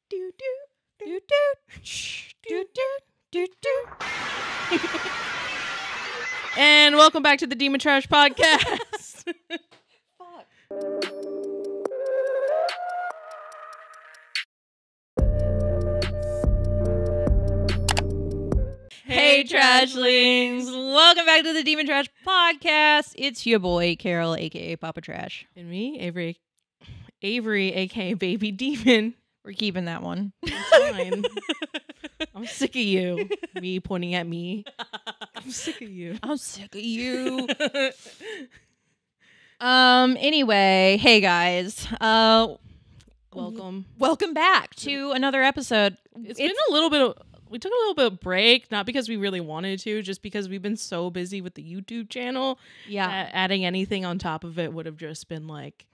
Do do do do do do do do. And welcome back to the Demon Trash Podcast. Fuck. Hey, trashlings! Welcome back to the Demon Trash Podcast. It's your boy Carol, aka Papa Trash, and me, Avery, aka Baby Demon. We're keeping that one. It's fine. I'm sick of you. Me pointing at me. I'm sick of you. I'm sick of you. Anyway, hey guys. Welcome back to another episode. It's been a little bit of, we took a little bit of break, not because we really wanted to, just because we've been so busy with the YouTube channel. Yeah. Adding anything on top of it would have just been like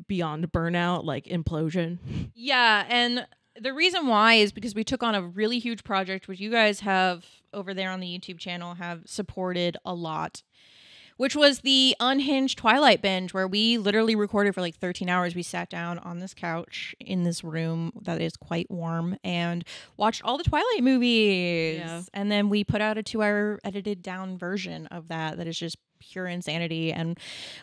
beyond burnout, like implosion. Yeah, and the reason why is because we took on a really huge project, which you guys have over there on the YouTube channel have supported a lot, which was the Unhinged Twilight binge, where we literally recorded for like 13 hours. We sat down on this couch in this room that is quite warm and watched all the Twilight movies. Yeah. And then we put out a 2-hour edited down version of that is just pure insanity and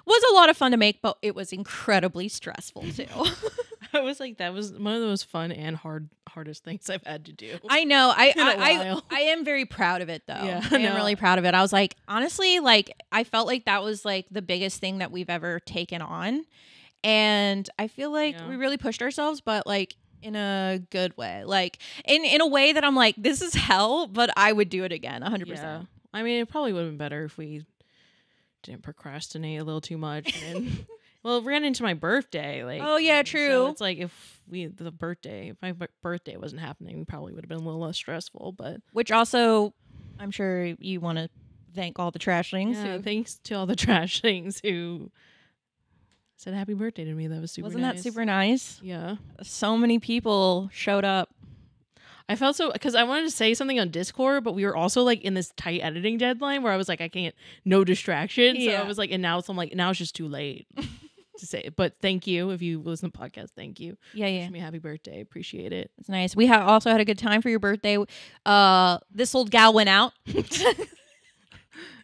was a lot of fun to make, but it was incredibly stressful too. I was like, that was one of the most fun and hardest things I've had to do. I know. I am very proud of it though. Yeah, I am really proud of it. I was like, honestly, like I felt like that was like the biggest thing that we've ever taken on. And I feel like we really pushed ourselves, but like in a good way. Like in a way that I'm like, this is hell, but I would do it again 100%. Yeah. I mean, it probably would have been better if we didn't procrastinate a little too much and well, it ran into my birthday. Like, oh yeah, true. So it's like if my birthday wasn't happening, we probably would have been a little less stressful. But which also, I'm sure you want to thank all the trashlings. Yeah, thanks to all the trashlings who said happy birthday to me. That was super. Wasn't that super nice? Yeah. So many people showed up. I felt so, because I wanted to say something on Discord, but we were also like in this tight editing deadline where I was like, I can't, no distraction. Yeah. So I was like, and now I'm like, now it's just too late to say it. But thank you. If you listen to the podcast, thank you. Yeah, yeah. Wish me happy birthday. Appreciate it. It's nice. We also had a good time for your birthday. This old gal went out.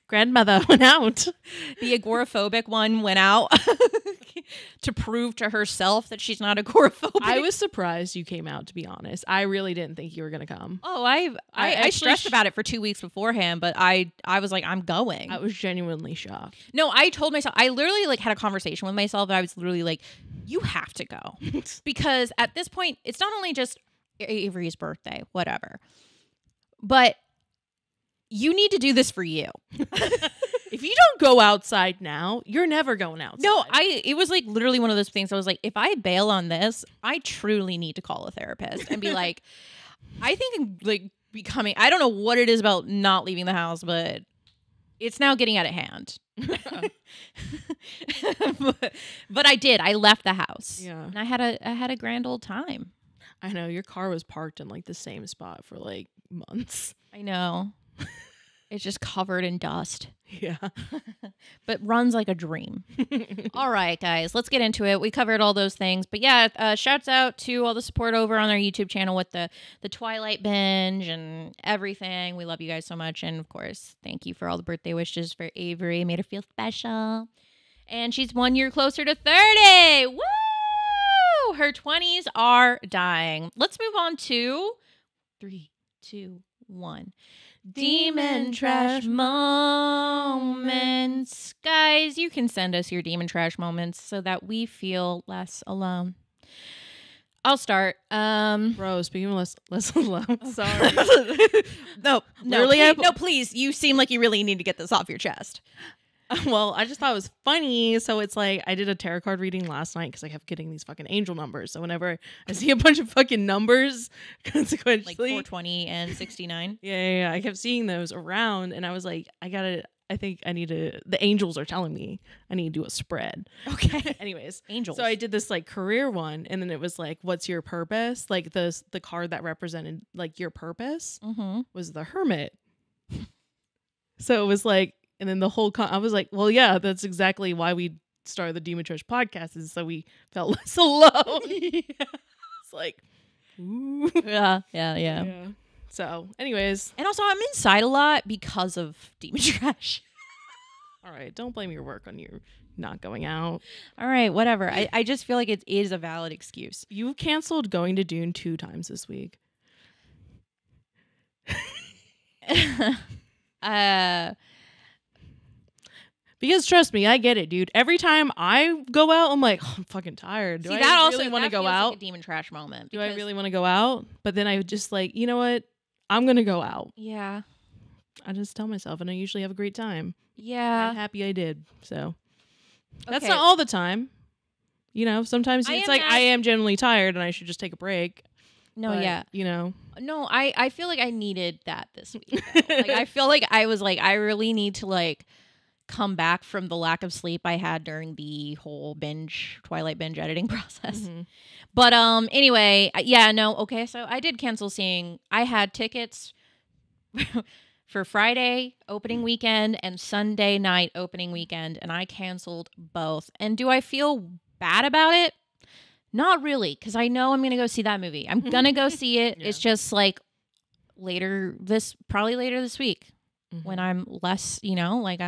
Grandmother went out. The agoraphobic one went out to prove to herself that she's not agoraphobic. I was surprised you came out, to be honest. I really didn't think you were going to come. Oh, I stressed about it for 2 weeks beforehand, but I was like, I'm going. I was genuinely shocked. No, I told myself, I literally like had a conversation with myself. I was literally like, you have to go. Because at this point, it's not only just Avery's birthday, whatever, but you need to do this for you. If you don't go outside now, you're never going outside. No, it was like literally one of those things. I was like, if I bail on this, I truly need to call a therapist and be like, I think I'm like becoming, I don't know what it is about not leaving the house, but it's now getting out of hand. but I did. I left the house. Yeah. And I had a grand old time. I know, your car was parked in like the same spot for like months. I know. It's just covered in dust. Yeah. But runs like a dream. All right, guys, let's get into it. We covered all those things. But yeah, shouts out to all the support over on our YouTube channel with the Twilight binge and everything. We love you guys so much. And of course, thank you for all the birthday wishes for Avery. Made her feel special. And she's 1 year closer to 30. Woo! Her 20s are dying. Let's move on to 3, 2, 1. Demon Trash moments. Guys, you can send us your Demon Trash moments so that we feel less alone. I'll start. Bro, speaking of less alone, sorry. No, please. You seem like you really need to get this off your chest. Well, I just thought it was funny. So it's like, I did a tarot card reading last night because I kept getting these fucking angel numbers. So whenever I see a bunch of fucking numbers, consequently, like 420 and 69. Yeah. I kept seeing those around, and I was like, I think I need to, the angels are telling me I need to do a spread. Okay. Anyways. Angels. So I did this like career one, and then it was like, what's your purpose? Like the card that represented like your purpose was the Hermit. So it was like, and then the whole I was like, well, yeah, that's exactly why we started the Demon Trash podcast, is so we felt less alone. Yeah. It's like, Ooh. Yeah. So, anyways. And also, I'm inside a lot because of Demon Trash. All right. Don't blame your work on you not going out. All right. Whatever. I just feel like it is a valid excuse. You've canceled going to Dune 2 times this week. Because trust me, I get it, dude. Every time I go out, I'm like, oh, I'm fucking tired. Do I really want to go out? Like a Demon Trash moment. Do I really want to go out? But then I would just like, you know what? I'm gonna go out. Yeah. I just tell myself, and I usually have a great time. Yeah. I'm happy I did. So that's Okay. not all the time. You know, sometimes it's like I am genuinely tired, and I should just take a break. No, but, yeah. You know. No, I feel like I needed that this week. Like I feel like I was like, I really need to like come back from the lack of sleep I had during the whole Twilight binge editing process. Mm-hmm. But anyway, yeah, no, okay, so I did cancel seeing. I had tickets for Friday opening weekend and Sunday night opening weekend, and I canceled both. And do I feel bad about it? Not really, because I know I'm going to go see that movie. I'm going to go see it. Yeah. It's just like probably later this week when I'm less, like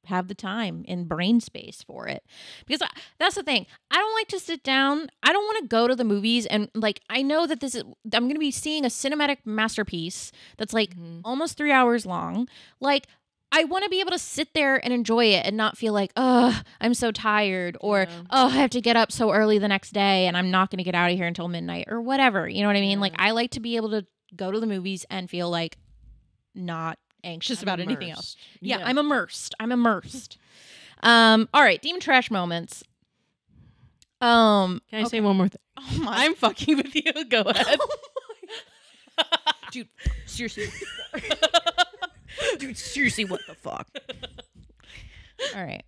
have the time and brain space for it. Because that's the thing. I don't like to sit down. I don't want to go to the movies and like, I know that I'm going to be seeing a cinematic masterpiece that's like almost 3 hours long. Like, I want to be able to sit there and enjoy it and not feel like, oh, I'm so tired, or, oh, I have to get up so early the next day and I'm not going to get out of here until midnight or whatever. You know what I mean? Like, I like to be able to go to the movies and feel like not anxious about anything else. Yeah, I'm immersed. All right, Demon Trash moments. Can I say one more thing? Oh my. I'm fucking with you. Go ahead. Dude, seriously. Dude, seriously, what the fuck? All right.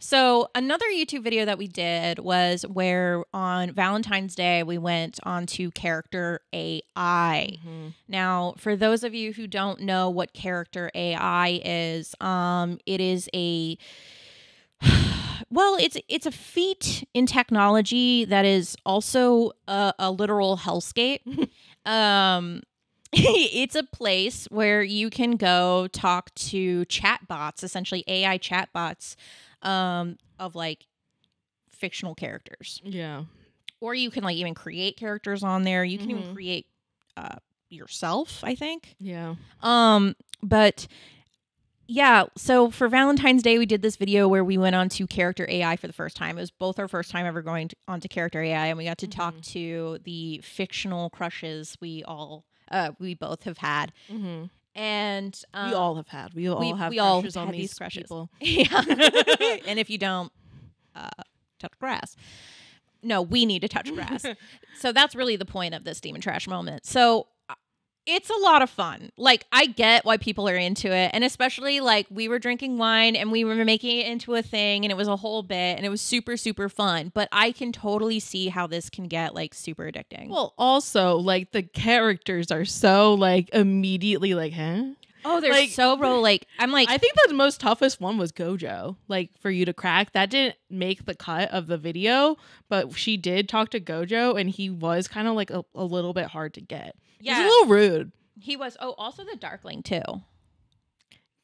So another YouTube video that we did was where on Valentine's Day we went on to character AI. Now, for those of you who don't know what character AI is, it is it's a feat in technology that is also a literal hellscape. It's a place where you can go talk to chatbots, essentially AI chatbots, of like fictional characters. Yeah. Or you can like even create characters on there. You can even create yourself, I think. Yeah. But yeah, so for Valentine's Day, we did this video where we went on to character AI for the first time. It was both our first time ever going on to character AI, and we got to talk to the fictional crushes we both have had. And we all have had. We all have crushes on these crushes. People. Yeah. And if you don't, touch grass. No, we need to touch grass. So that's really the point of this Demon Trash moment. So it's a lot of fun. Like, I get why people are into it. And especially, like, we were drinking wine and we were making it into a thing and it was a whole bit and it was super, super fun. But I can totally see how this can get, like, super addicting. Well, also, like, the characters are so, like, immediately, like, huh? Oh, they're like, so like, I'm like... I think the most toughest one was Gojo, like, for you to crack. That didn't make the cut of the video, but she did talk to Gojo and he was kind of, like, a little bit hard to get. Yeah. He's a little rude. He was. Oh, also the Darkling, too.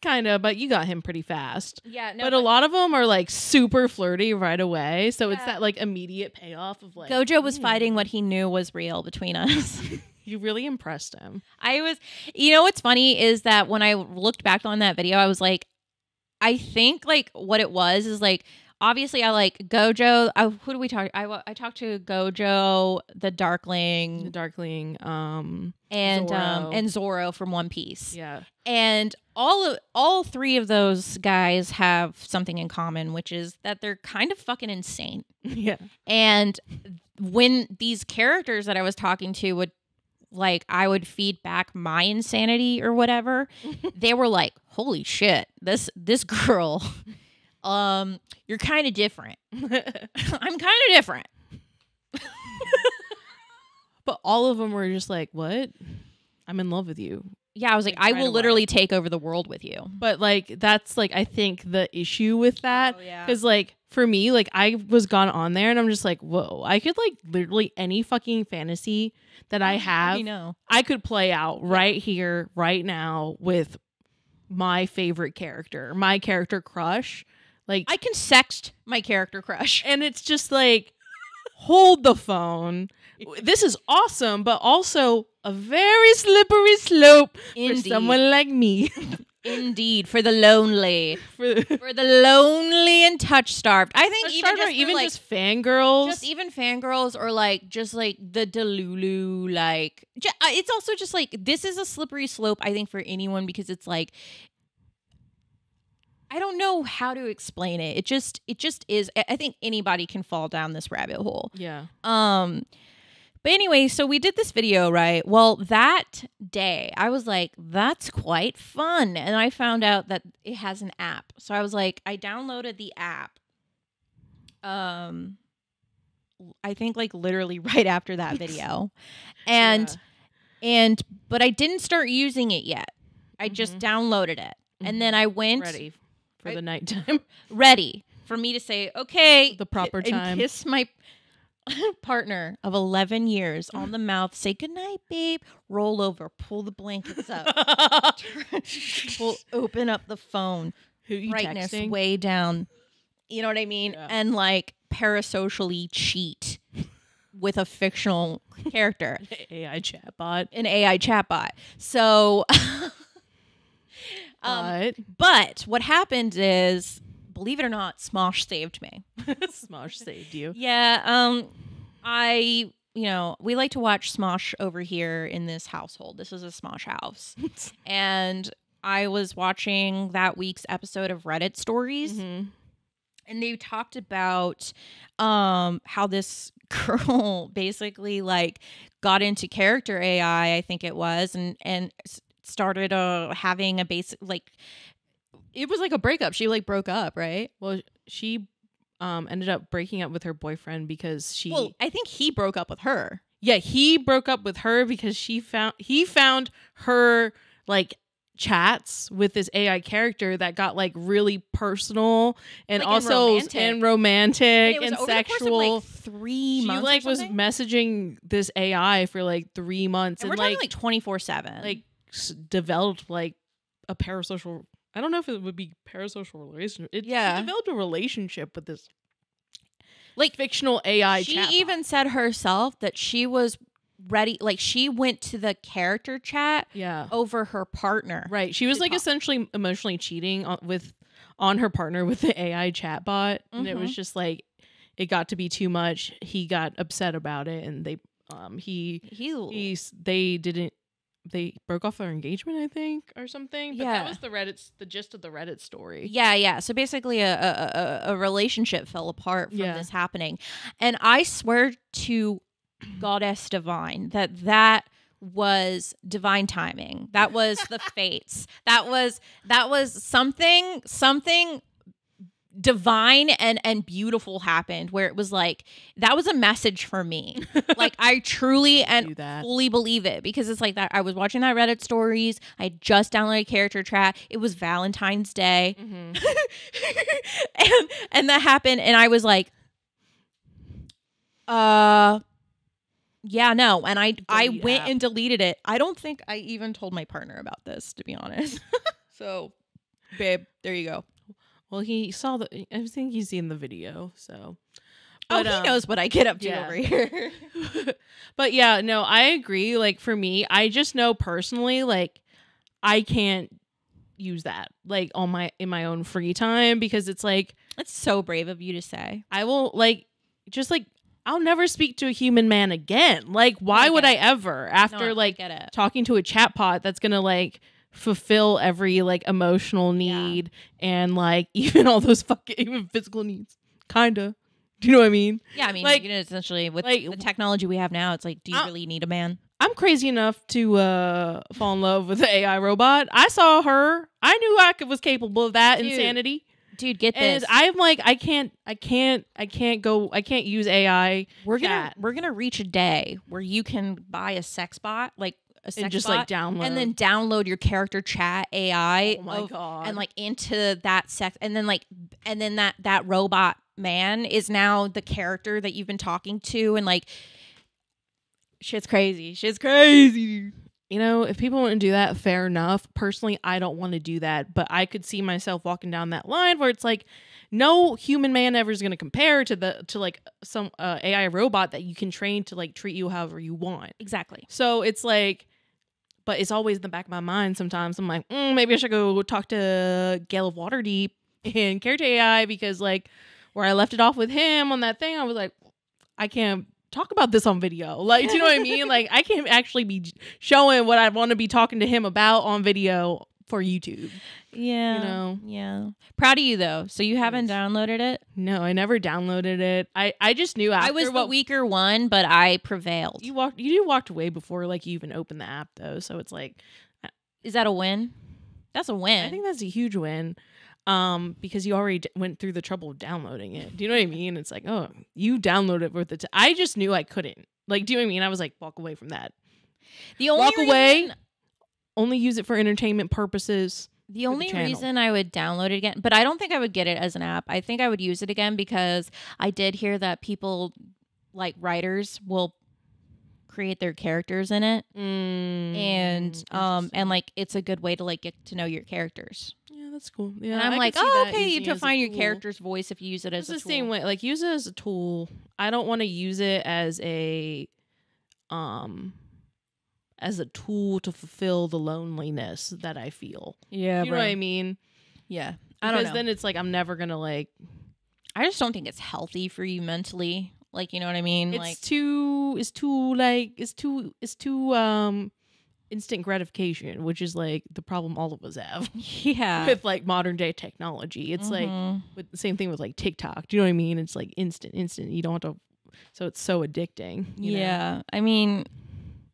Kind of, but you got him pretty fast. Yeah. No, but a lot of them are, like, super flirty right away. So it's that, like, immediate payoff of, like... Gojo was fighting what he knew was real between us. You really impressed him. You know what's funny is that when I looked back on that video, I was like, I think, like, what it was is, like, obviously, I like Gojo. Who do we talk? I talked to Gojo, the Darkling, and Zoro from One Piece. Yeah, and all three of those guys have something in common, which is that they're kind of fucking insane. Yeah, and when these characters that I was talking to would, like, I would feed back my insanity or whatever, they were like, "Holy shit, this girl." You're kind of different. I'm kind of different. But all of them were just like, what? I'm in love with you. Yeah, I was like, I will literally take over the world with you. But like, that's like, I think the issue with that. Oh, yeah. Because like, for me, like, I was gone on there and I'm just like, whoa, I could like literally any fucking fantasy that I have, I could play out right here, right now with my favorite character, my character crush. Like, I can sext my character crush. And it's just like, hold the phone. This is awesome, but also a very slippery slope for someone like me. Indeed, for the lonely, for the lonely and touch starved. I think even just fangirls, even fangirls, or like just like the Delulu. Like it's also just like this is a slippery slope. I think for anyone because it's like I don't know how to explain it. It just is. I think anybody can fall down this rabbit hole. Yeah. But anyway, so we did this video, right? Well, that day, I was like, that's quite fun. And I found out that it has an app. So I was like, I downloaded the app. I think like literally right after that video. But I didn't start using it yet. I just downloaded it. And then I went ready for the nighttime. Ready for me to say, okay, the proper time. And kiss my partner of 11 years on the mouth, say goodnight, babe, roll over, pull the blankets up, open up the phone, who you brightness texting? Way down, you know what I mean? Yeah. And like parasocially cheat with a fictional character. An AI chatbot. So but what happened is, believe it or not, Smosh saved me. Smosh saved you. Yeah. We like to watch Smosh over here in this household. This is a Smosh house. And I was watching that week's episode of Reddit Stories. And they talked about how this girl basically like got into character AI, I think it was, and started having a basic like it was like a breakup. She like broke up, right? Well, she ended up breaking up with her boyfriend because she. Well, I think he broke up with her. Yeah, he broke up with her because he found her like chats with this AI character that got like really personal and like, also romantic and sexual. Of, like 3 months. She like was messaging this AI for like 3 months, and we're talking like 24/7. Like developed like a parasocial. I don't know if it would be parasocial relationship. She developed a relationship with this like fictional AI chatbot. She even said herself that she was ready. Like she went to the character chat over her partner. Right. She was like essentially emotionally cheating on her partner with the AI chatbot. And it was just like, it got to be too much. He got upset about it and they broke off their engagement, I think, or something. But that was the gist of the Reddit story. Yeah. So basically a relationship fell apart from this happening. And I swear to Goddess Divine that was divine timing. That was the fates. That was something divine and beautiful happened where it was like that was a message for me. Like I truly and fully believe it because it's like that. I was watching that Reddit stories. I just downloaded character chat. It was Valentine's Day. and that happened and I was like yeah, no. And I went and deleted it. I don't think I even told my partner about this, to be honest. So babe, there you go. Well, he saw I think he's seen the video, so. But, he knows what I get up to over here. But yeah, no, I agree. Like for me, I just know personally, like I can't use that like in my own free time because it's like. It's so brave of you to say. I will like, just like, I'll never speak to a human man again. Like, why would I ever after like talking to a chatbot that's going to like fulfill every like emotional need and like even all those even physical needs kinda, do you know what I mean? Yeah, I mean, like, essentially with like, the technology we have now, it's like, do you really need a man? I'm crazy enough to fall in love with the AI robot. I saw her. I knew I was capable of that insanity. Dude, get this. And I'm like, I can't use AI. We're gonna reach a day where you can buy a sex bot, like a sex and just bot like download and then download your character chat AI. Oh my God. And like into that sex, and then that robot man is now the character that you've been talking to, and like shit's crazy. You know, if people want to do that, fair enough. Personally, I don't want to do that, but I could see myself walking down that line where it's like, no human man ever is going to compare to like some AI robot that you can train to like treat you however you want. Exactly. So it's like, but it's always in the back of my mind. Sometimes I'm like, maybe I should go talk to Gale of Waterdeep and character AI, because like where I left it off with him on that thing, I was like, I can't talk about this on video. Like, do you know what I mean? Like, I can't actually be showing what I want to be talking to him about on video for YouTube. Yeah. You know? Yeah. Proud of you though. So you haven't downloaded it? No, I never downloaded it. I just knew after I was the weaker one, but I prevailed. You walked away before like you even opened the app though. So it's like, is that a win? That's a win. I think that's a huge win. Because you already went through the trouble of downloading it. Do you know what I mean? It's like, oh, you downloaded it with the I just knew I couldn't. Like, do you know what I mean? I was like, walk away from that. The only away. Only use it for entertainment purposes. The only reason I would download it again, but I don't think I would get it as an app. I think I would use it again because I did hear that people, like writers, will create their characters in it, and like it's a good way to like get to know your characters. Yeah, that's cool. Yeah, and I'm like, oh, okay, you define your character's voice if you use it as a tool. It's the same way. Like, use it as a tool. I don't want to use it as a tool to fulfill the loneliness that I feel. Yeah, you know what I mean? Yeah, I don't know. Because then it's like I'm never gonna like. I just don't think it's healthy for you mentally. Like, you know what I mean? It's too instant gratification, which is like the problem all of us have. Yeah. With like modern day technology. It's like with the same thing with like TikTok. Do you know what I mean? It's like instant. You don't have to, so it's so addicting. You know? I mean,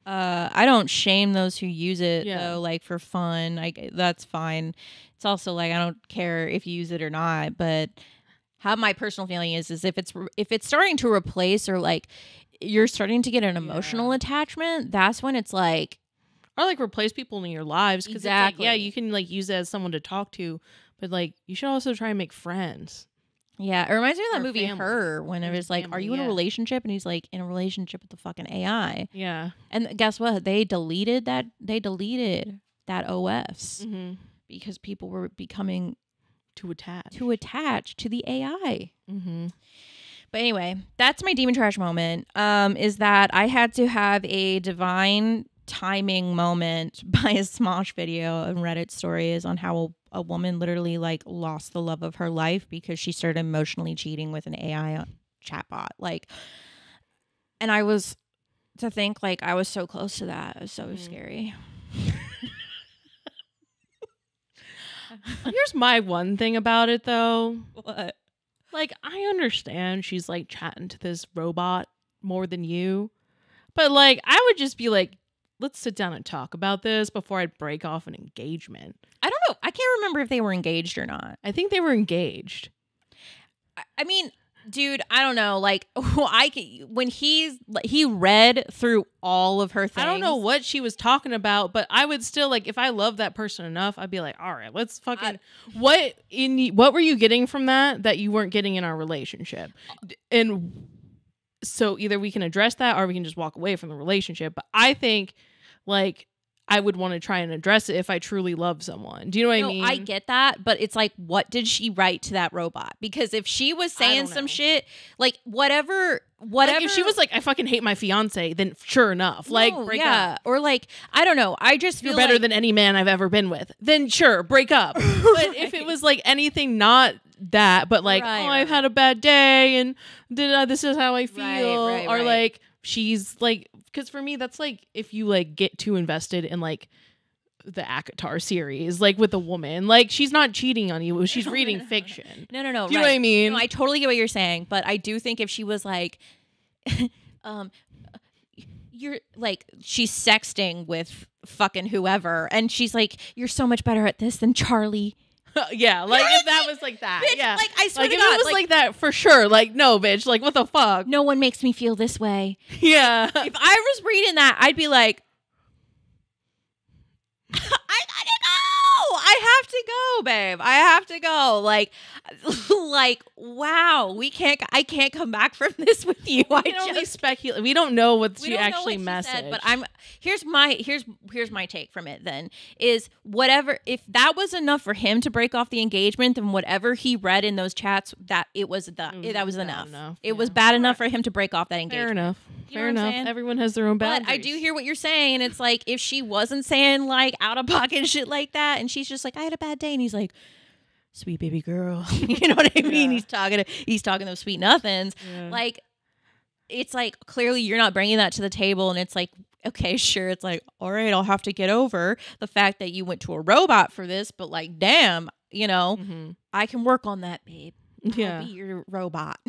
I don't shame those who use it though, like for fun. That's fine. It's also like I don't care if you use it or not, but how my personal feeling is if it's starting to replace or like you're starting to get an emotional attachment, that's when it's like, or like replace people in your lives. Because exactly. It's like, you can like use it as someone to talk to, but like you should also try and make friends. Yeah, it reminds me of that movie Her, when it was like, are you in a relationship? And he's like, in a relationship with the fucking AI. Yeah. And guess what? They deleted that OS because people were becoming too attached to the AI. But anyway, that's my demon trash moment. Is that I had to have a divine timing moment by a Smosh video and Reddit stories on how a woman literally like lost the love of her life because she started emotionally cheating with an AI chatbot. Like, and I was to think like I was so close to that. It was so scary. Here's my one thing about it though. What? Like, I understand she's like chatting to this robot more than you, but like I would just be like, let's sit down and talk about this before I'd break off an engagement. I don't know. I can't remember if they were engaged or not. I think they were engaged. I mean, dude, I don't know. Like, when he read through all of her things. I don't know what she was talking about, but I would still like, if I love that person enough, I'd be like, all right, let's fucking. What were you getting from that you weren't getting in our relationship? And so either we can address that or we can just walk away from the relationship. But I think like I would want to try and address it if I truly love someone. Do you know what I mean? I get that, but it's like, what did she write to that robot? Because if she was saying some shit, like whatever. Like if she was like, I fucking hate my fiance, then sure enough, like break up. Or like, I don't know. I just feel you're better than any man I've ever been with. Then sure, break up. But if it was like anything not that, but like, I've had a bad day and this is how I feel, or like she's like, because for me that's like if you like get too invested in like the ACOTAR series, like with a woman, like she's not cheating on you, she's reading fiction. No. Do you know what I mean? No, I totally get what you're saying, but I do think if she was like, you're like, she's sexting with fucking whoever, and she's like, you're so much better at this than Charlie. Yeah, like if that was like that, bitch, yeah. Like I swear like to if God, it was like that for sure. Like no, bitch. Like what the fuck? No one makes me feel this way. Yeah. If I was reading that, I'd be like, I have to go, babe. I have to go. Like, wow, I can't come back from this with you. We can only speculate. We don't know what she actually messaged. But here's my take from it then is whatever, if that was enough for him to break off the engagement, then whatever he read in those chats, that was enough. It was bad enough for him to break off that engagement. Fair enough. You know Fair enough. Everyone has their own boundaries. But I do hear what you're saying. It's like if she wasn't saying like out of pocket shit like that, and she's just like, I had a bad day, and he's like, sweet baby girl, you know what I mean? He's talking those sweet nothings. Yeah. Like, it's like clearly you're not bringing that to the table, and it's like, okay, sure. It's like, all right, I'll have to get over the fact that you went to a robot for this, but like, damn, you know, I can work on that, babe. I'll be your robot.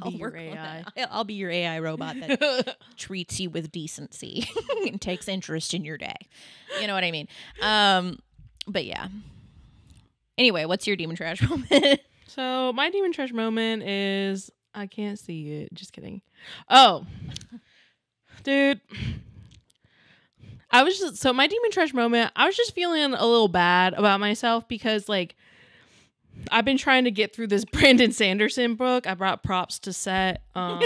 I'll work on that. I'll be your AI robot that treats you with decency and takes interest in your day. You know what I mean? But yeah. Anyway, what's your demon trash moment? So my demon trash moment is, I can't see it. Just kidding. Oh, dude. My demon trash moment, I was just feeling a little bad about myself because like, I've been trying to get through this Brandon Sanderson book. I brought props to set. For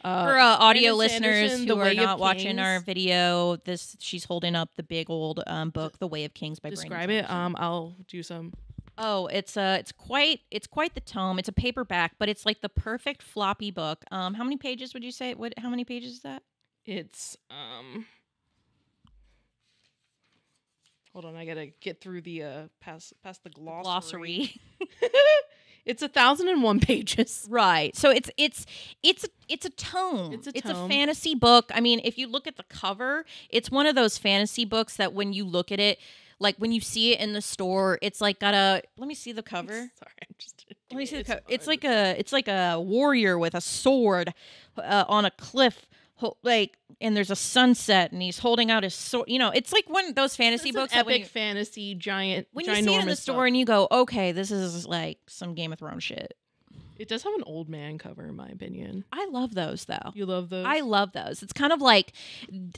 audio listeners who are not watching our video, she's holding up the big old book, The Way of Kings by Describe Brandon it. Sanderson. I'll do some. Oh, it's quite the tome. It's a paperback, but it's like the perfect floppy book. How many pages would you say? How many pages is that? It's hold on, I gotta get through the past the glossary. It's 1,001 pages. Right. So it's a tome. It's a fantasy book. I mean, if you look at the cover, it's one of those fantasy books that when you look at it, like when you see it in the store, it's like got a. Let me see the cover. Sorry, I'm just. Let me see the cover. It's like a warrior with a sword on a cliff. Like, and there's a sunset, and he's holding out his sword. You know, it's like one of those fantasy books. Epic fantasy, giant. When you see it in the store, and you go, "Okay, this is like some Game of Thrones shit." It does have an old man cover, in my opinion. I love those, though. You love those? I love those. It's kind of like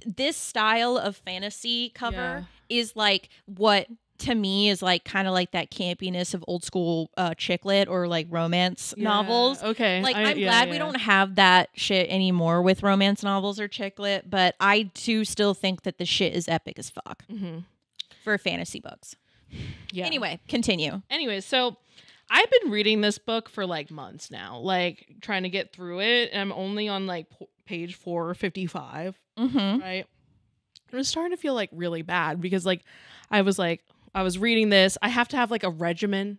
this style of fantasy cover is like what to me is like kind of like that campiness of old school chick lit or like romance novels. Okay. Like I'm glad we don't have that shit anymore with romance novels or chick lit, but I do still think that the shit is epic as fuck for fantasy books. Yeah. Anyway, continue. Anyway, so I've been reading this book for like months now, like trying to get through it. And I'm only on like page 455. Right. It was starting to feel like really bad because like I was reading this. I have to have like a regimen.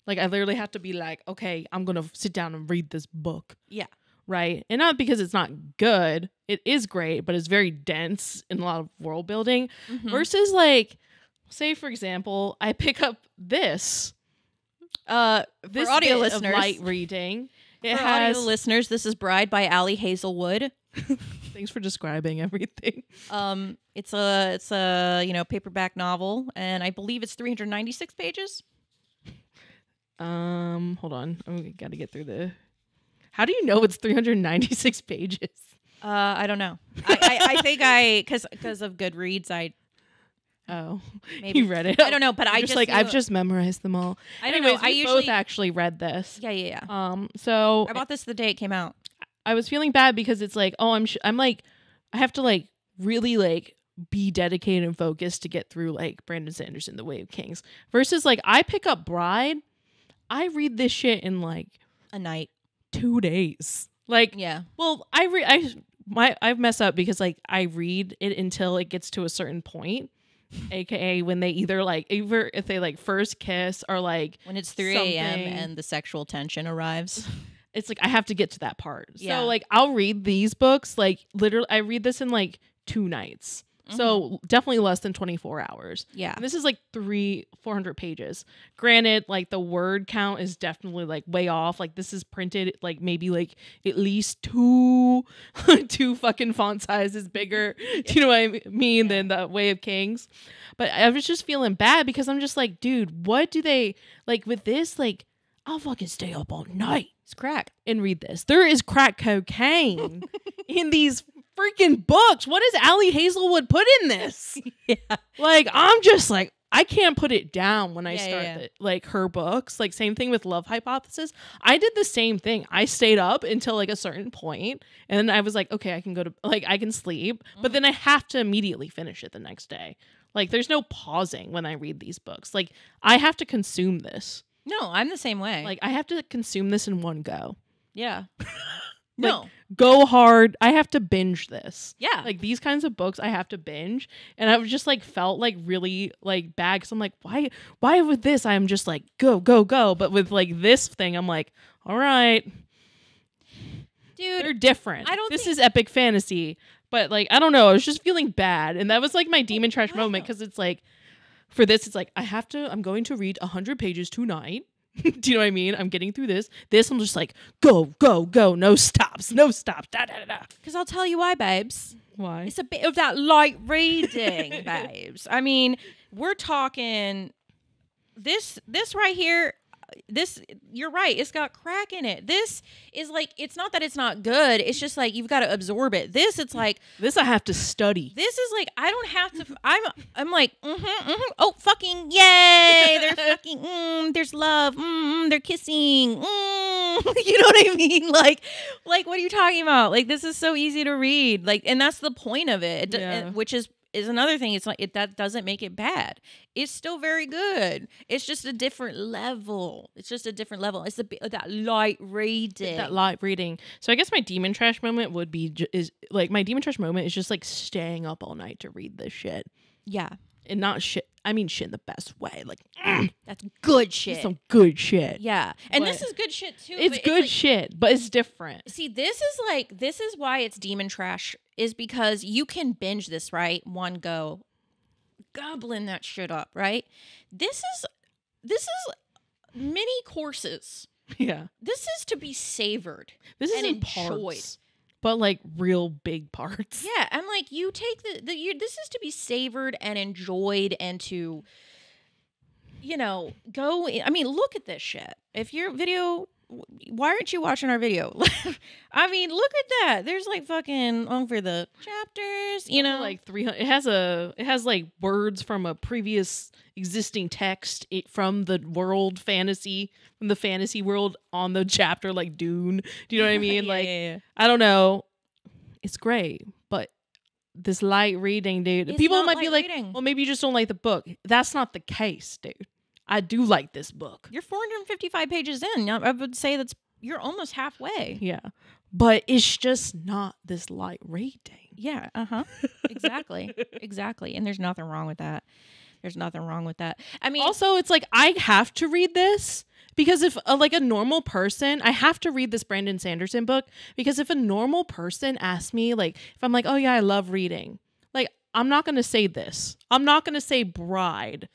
Like I literally have to be like, okay, I'm going to sit down and read this book. Yeah. Right. And not because it's not good. It is great, but it's very dense in a lot of world building versus like, say, for example, I pick up this audio listeners, light reading. Audio listeners, this is Bride by Ali Hazelwood. Thanks for describing everything. It's a paperback novel, and I believe it's 396 pages. Hold on, I got to get through the. How do you know it's 396 pages? I don't know. I think because of Goodreads, Oh, maybe you read it. I don't know, but I've just memorized them all. I don't know. We both actually read this. Yeah. So I bought this the day it came out. I was feeling bad because it's like, oh, I'm like, I have to like really like be dedicated and focused to get through like Brandon Sanderson, The Way of Kings. Versus like I pick up Bride, I read this shit in like a night, 2 days. Like yeah. Well, I've messed up because like I read it until it gets to a certain point. AKA when they either if they like first kiss or like when it's 3 a.m. and the sexual tension arrives. It's like I have to get to that part. Yeah. So like I'll read these books like literally I read this in like 2 nights. So definitely less than 24 hours. Yeah. And this is like 400 pages. Granted, like the word count is definitely like way off. Like this is printed like maybe like at least two fucking font sizes bigger. Do you know what I mean? Than The Way of Kings. But I was just feeling bad because I'm just like, dude, what do they like with this? Like, I'll fucking stay up all night. It's crack. And read this. There is crack cocaine in these freaking books. What does Ali Hazelwood put in this? Yeah. Like, I'm just like, I can't put it down when I start like her books. Like same thing with Love Hypothesis. I did the same thing. I stayed up until like a certain point, and then I was like, okay, I can go to like I can sleep, but then I have to immediately finish it the next day. Like there's no pausing when I read these books. Like I have to consume this. No, I'm the same way. Like I have to consume this in one go. Yeah. Like, no. Go hard. I have to binge this. Yeah. Like these kinds of books I have to binge. And I was just like felt like really like bad because I'm like, why with this I'm just like go. But with like this thing, I'm like, all right. Dude. They're different. This is epic fantasy. But like, I don't know. I was just feeling bad. And that was like my demon trash moment because it's like for this, it's like I'm going to read 100 pages tonight. Do you know what I mean? I'm getting through this. I'm just like, go. No stops. Da, da, da. Because I'll tell you why, babes. Why? It's a bit of that light reading, babes. I mean, we're talking this right here. This, you're right. It's got crack in it. This is like, it's not that it's not good. It's just like, you've got to absorb it. It's like. This I have to study. This is like, I don't have to, I'm like, oh, fucking, yay. They're fucking, there's love. They're kissing. You know what I mean? Like, what are you talking about? Like, this is so easy to read. Like, and that's the point of it, which is another thing. It's like that doesn't make it bad. It's still very good. It's just a different level. It's just a different level. It's that light reading. That light reading. So I guess my demon trash moment would be my demon trash moment is just like staying up all night to read this shit. Yeah. And not shit. I mean shit in the best way. Like that's good shit. Some good shit. Yeah. And this is good shit too. It's good like, shit, but it's different. See, this is why it's demon trash, is because you can binge this, right? One go. Gobbling that shit up, right? This is mini courses. Yeah. This is to be savored. This is enjoyed. Parts. But like real big parts. Yeah, I'm like, you take this is to be savored and enjoyed and to, go. I mean, look at this shit. If your video, why aren't you watching our video? I mean, look at that. There's like fucking over the chapters, like 300. It has like words from a previous existing text from the fantasy world on the chapter, like Dune. Do you know what I mean? Yeah. I don't know. It's great, but this light reading, dude. People might be like, well, maybe you just don't like the book. That's not the case, dude. I do like this book. You're 455 pages in. I would say you're almost halfway. Yeah. But it's just not this light reading. Yeah. Exactly. Exactly. And there's nothing wrong with that. I mean, also, it's like I have to read this because if like a normal person, I have to read this Brandon Sanderson book because if a normal person asks me, like, if I'm like, oh yeah, I love reading, like, I'm not going to say this. I'm not going to say Bride.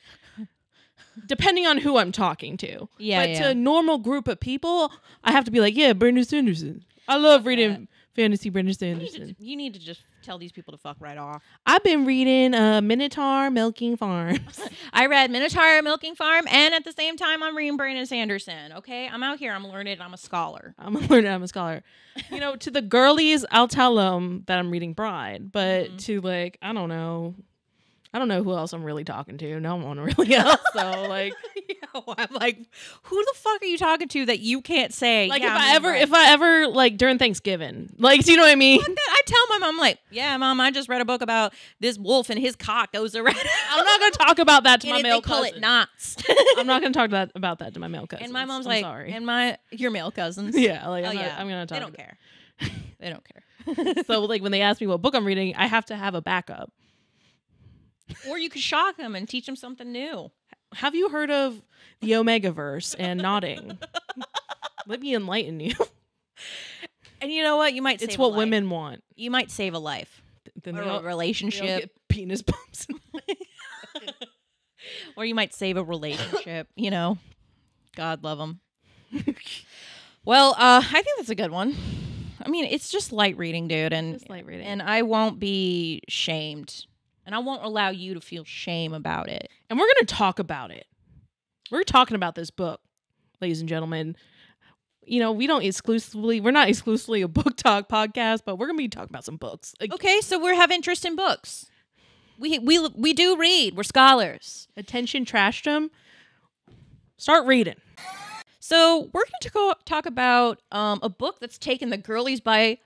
Depending on who I'm talking to. Yeah. But to a normal group of people, I have to be like, yeah, Brandon Sanderson. I love reading fantasy Brandon Sanderson. You need to just tell these people to fuck right off. I've been reading Minotaur Milking Farms. I read Minotaur Milking Farm, and at the same time, I'm reading Brandon Sanderson. Okay? I'm out here. I'm learning. I'm a scholar. I'm a scholar. To the girlies, I'll tell them that I'm reading Bride. But to like, I don't know who else I'm really talking to. No one really else. So like, I'm like, who the fuck are you talking to that you can't say? Like if I ever like during Thanksgiving, like, do you know what I mean? I tell my mom, like, yeah, Mom, I just read a book about this wolf and his cock goes around. I'm not going to talk about that to my male cousin. They call it knots. I'm not going to talk about that to my male cousin. And my mom's sorry. And your male cousins. Yeah, like I'm going to talk. They don't care. They don't care. So like when they ask me what book I'm reading, I have to have a backup. Or you could shock them and teach them something new. Have you heard of the Omegaverse and nodding? Let me enlighten you. And you know what? You might. It's what women want. You might save a life, or a relationship. They don't get penis bumps. Or you might save a relationship. God love them. Well, I think that's a good one. I mean, it's just light reading, dude, and I won't be shamed. And I won't allow you to feel shame about it. And we're going to talk about it. We're talking about this book, ladies and gentlemen. We're not exclusively a book talk podcast, but we're going to be talking about some books. Okay, so we have interest in books. We do read. We're scholars. Attention, trashdom. Start reading. So we're going to talk about a book that's taken the girlies by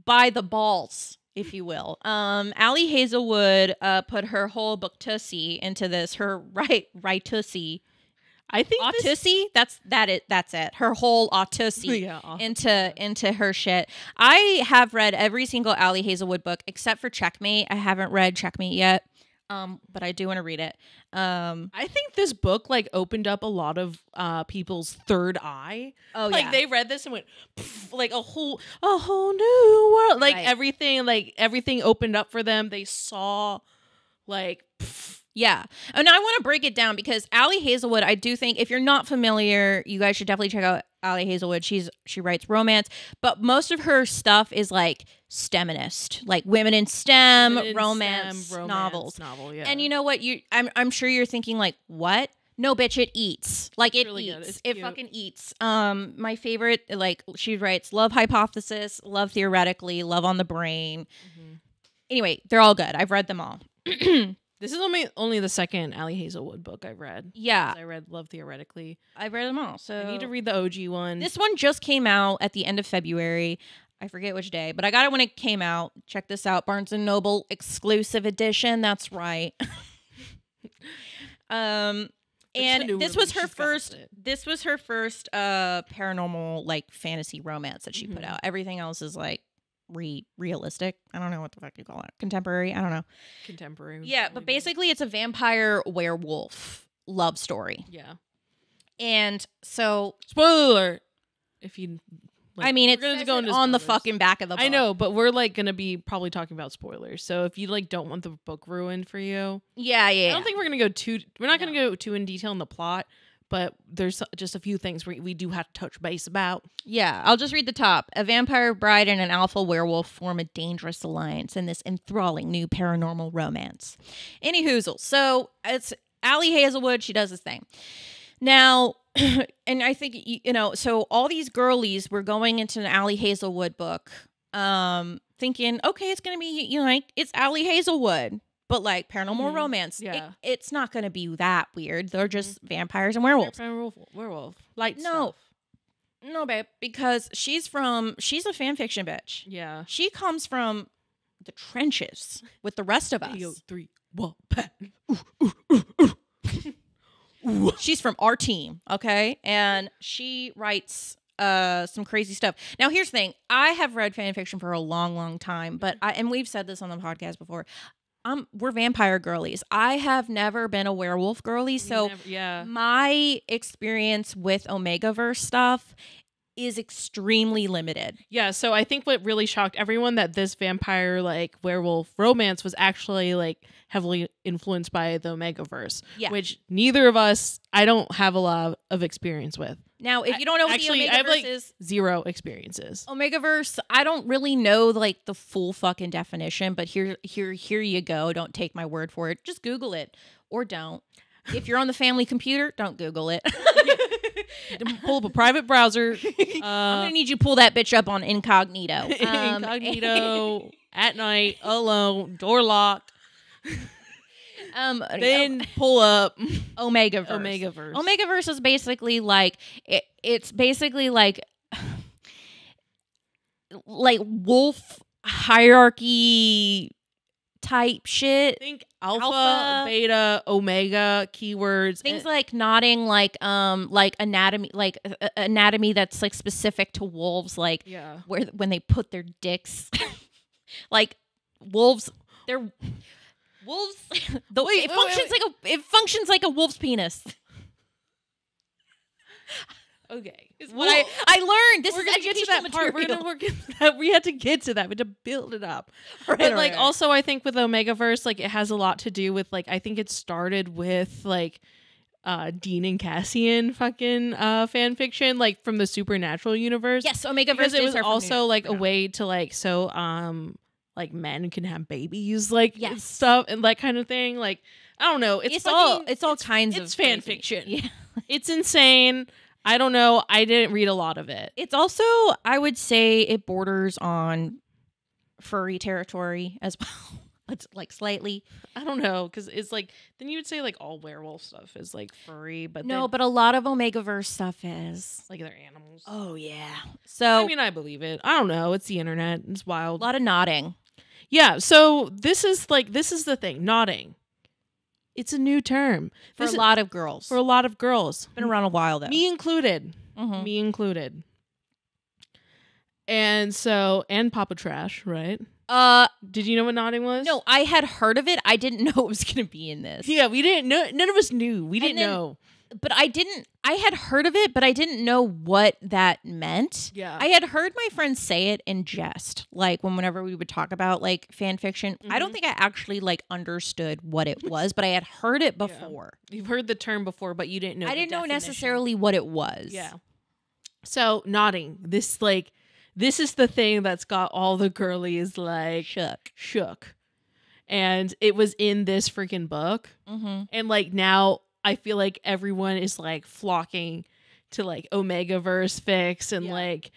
the balls, if you will. Ali Hazelwood put her whole book tussie into this. Her right tussie. I think autissie. That's it. Her whole autissie into her shit. I have read every single Ali Hazelwood book except for Checkmate. I haven't read Checkmate yet. But I do want to read it. I think this book like opened up a lot of people's third eye. Oh, like yeah. they read this and went like a whole new world. Like everything opened up for them. They saw like yeah. And I want to break it down because Ali Hazelwood, I do think if you're not familiar, you guys should definitely check out Ali Hazelwood. She writes romance, but most of her stuff is like STEMinist, like women in STEM, romance novels. Yeah. And you know what? I'm sure you're thinking like, what? No, bitch, it eats. Like it really eats. It fucking eats. My favorite, like she writes Love Hypothesis, Love Theoretically, Love on the Brain. Mm-hmm. Anyway, they're all good. I've read them all. This is only the second Ali Hazelwood book I've read. Yeah. I read Love Theoretically. I've read them all. So I need to read the OG one. This one just came out at the end of February. I forget which day, but I got it when it came out. Check this out. Barnes & Noble exclusive edition. That's right. And this was her first paranormal like fantasy romance that she put out. Everything else is like realistic. I don't know what the fuck you call it. Contemporary. I don't know. Contemporary. Yeah, but basically it's a vampire werewolf love story. Yeah. And so spoiler alert. If you I mean, it's on the fucking back of the book. I know, but we're like going to be probably talking about spoilers. So if you like don't want the book ruined for you. Yeah. I don't think we're going to go we're not going to go too in detail in the plot, but there's just a few things we do have to touch base about. Yeah, I'll just read the top. A vampire bride and an alpha werewolf form a dangerous alliance in this enthralling new paranormal romance. Any hoozle. So it's Ali Hazelwood. She does this thing. Now, and I think, so all these girlies were going into an Ali Hazelwood book thinking, okay, it's going to be, like, it's Ali Hazelwood. But like paranormal romance, it's not going to be that weird. They're just vampires and werewolves. Werewolf. Light stuff. No, babe, because she's a fan fiction bitch. Yeah. She comes from the trenches with the rest of us. 3, 1, pat. She's from our team, okay? And she writes some crazy stuff. Now, here's the thing. I have read fan fiction for a long, long time, but and we've said this on the podcast before. We're vampire girlies. I have never been a werewolf girly, so my experience with Omegaverse stuff is extremely limited. Yeah, so I think what really shocked everyone that this vampire like werewolf romance was actually like heavily influenced by the Omegaverse, which neither of us, I don't have a lot of experience with. Now, if you don't know what the Omegaverse I have, like, is, 0 experiences. Omegaverse, I don't really know like the full fucking definition, but here you go. Don't take my word for it. Just Google it or don't. If you're on the family computer, don't Google it. Pull up a private browser. I'm gonna need you to pull that bitch up on incognito. Incognito at night, alone, door locked. Then pull up Omegaverse. Omegaverse is basically like it's basically like wolf hierarchy type shit. Think alpha, beta, omega keywords. Things like nodding, like anatomy, anatomy that's like specific to wolves, like where when they put their dicks, like wolves, they're. Wolves. It functions like a wolf's penis. Okay. What I learned. This is educational material. We're gonna work that. We had to get to that. We had to build it up. Right, also, I think with Omegaverse, like it has a lot to do with like I think it started with like Dean and Cassian fucking fan fiction, like from the supernatural universe. Yes, Omegaverse. Because it was also like a way to like like men can have babies, like stuff and that kind of thing. Like I don't know. It's all kinds of fan fiction. Yeah, it's insane. I don't know. I didn't read a lot of it. It's also, I would say, it borders on furry territory as well. It's like slightly. I don't know, because it's like, then you would say like all werewolf stuff is like furry, but No, then, but a lot of Omegaverse stuff is. like they're animals. Oh, yeah. So, I mean, I believe it. I don't know. It's the internet. It's a wild. lot of nodding. Yeah. So this is the thing. Nodding. It's a new term. For a lot of girls. For a lot of girls. Been around a while, though. Me included. Mhm. Me included. And so, and Papa Trash, right? Did you know what nodding was? No, I had heard of it. I didn't know it was going to be in this. Yeah, we didn't know. None of us knew. We didn't know. But I had heard of it, but I didn't know what that meant. Yeah. I had heard my friends say it in jest, like whenever we would talk about like fan fiction. I don't think I actually like understood what it was, but I had heard it before. Yeah. You've heard the term before, but you didn't know. I didn't know necessarily what it was. Yeah. So nodding, this is the thing that's got all the girlies like shook. And it was in this freaking book. And like now I feel like everyone is like flocking to like Omegaverse fics and like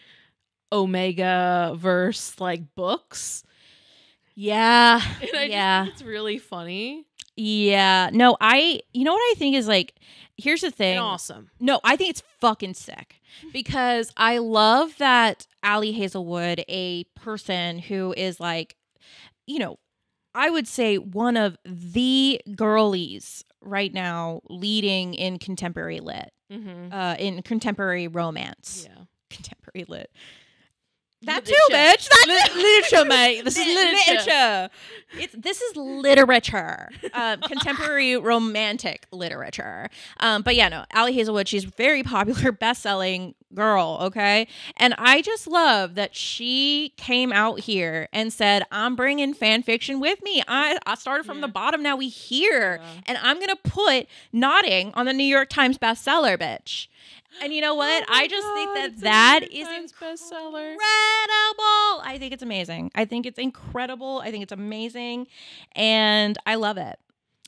Omegaverse like books. Yeah. And I just think it's really funny. Yeah. No, you know what I think is like, here's the thing. And awesome. No, I think it's fucking sick because I love that Ali Hazelwood, a person who is like, you know, I would say one of the girlies right now leading in contemporary lit, in contemporary romance. Yeah. Contemporary lit. That Literature. too, bitch. That's literature, mate. This is literature. This is literature. Contemporary romantic literature. But yeah, no, Ali Hazelwood, she's a very popular, best-selling girl, okay? And I just love that she came out here and said, I'm bringing fan fiction with me. I started from the bottom, now we here. Yeah. And I'm going to put Nodding on the New York Times bestseller, bitch. And you know what? I just think that is incredible. I think it's amazing. I think it's incredible. I think it's amazing. And I love it.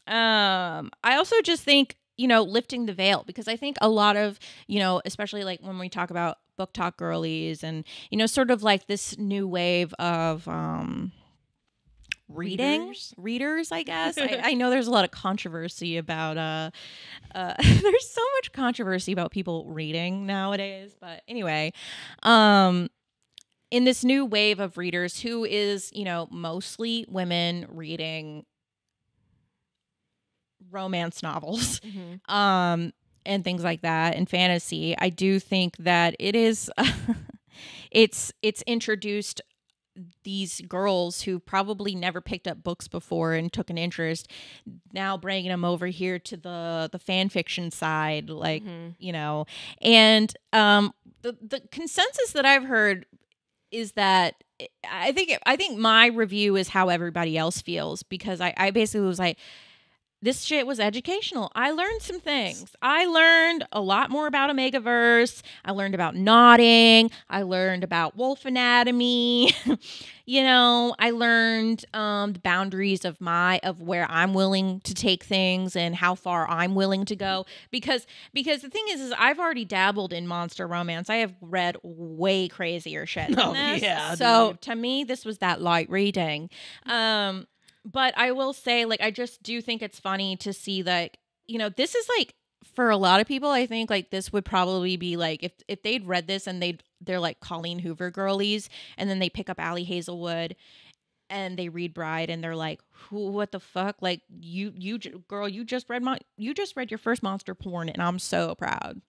I also just think, you know, lifting the veil, because I think a lot of, you know, especially like when we talk about book talk girlies and, you know, sort of like this new wave of readers, I guess. I know there's a lot of controversy about there's so much controversy about people reading nowadays, but anyway, in this new wave of readers who is, you know, mostly women reading romance novels and things like that and fantasy, I do think that it is it's introduced these girls who probably never picked up books before and took an interest, now bringing them over here to the fan fiction side, like, you know, and the consensus that I've heard is that I think my review is how everybody else feels, because I basically was like, this shit was educational. I learned some things. I learned a lot more about Omegaverse. I learned about nodding. I learned about wolf anatomy. You know, I learned the boundaries of where I'm willing to take things and how far I'm willing to go. Because the thing is I've already dabbled in monster romance. I have read way crazier shit than this. Yeah. So to me, this was that light reading. But I will say, like, I just do think it's funny to see, like, you know, this is like, for a lot of people, I think like this would probably be like, if they'd read this and they're like Colleen Hoover girlies, and then they pick up Ali Hazelwood and they read Bride and they're like, what the fuck? Like, girl, you just read your first monster porn, and I'm so proud.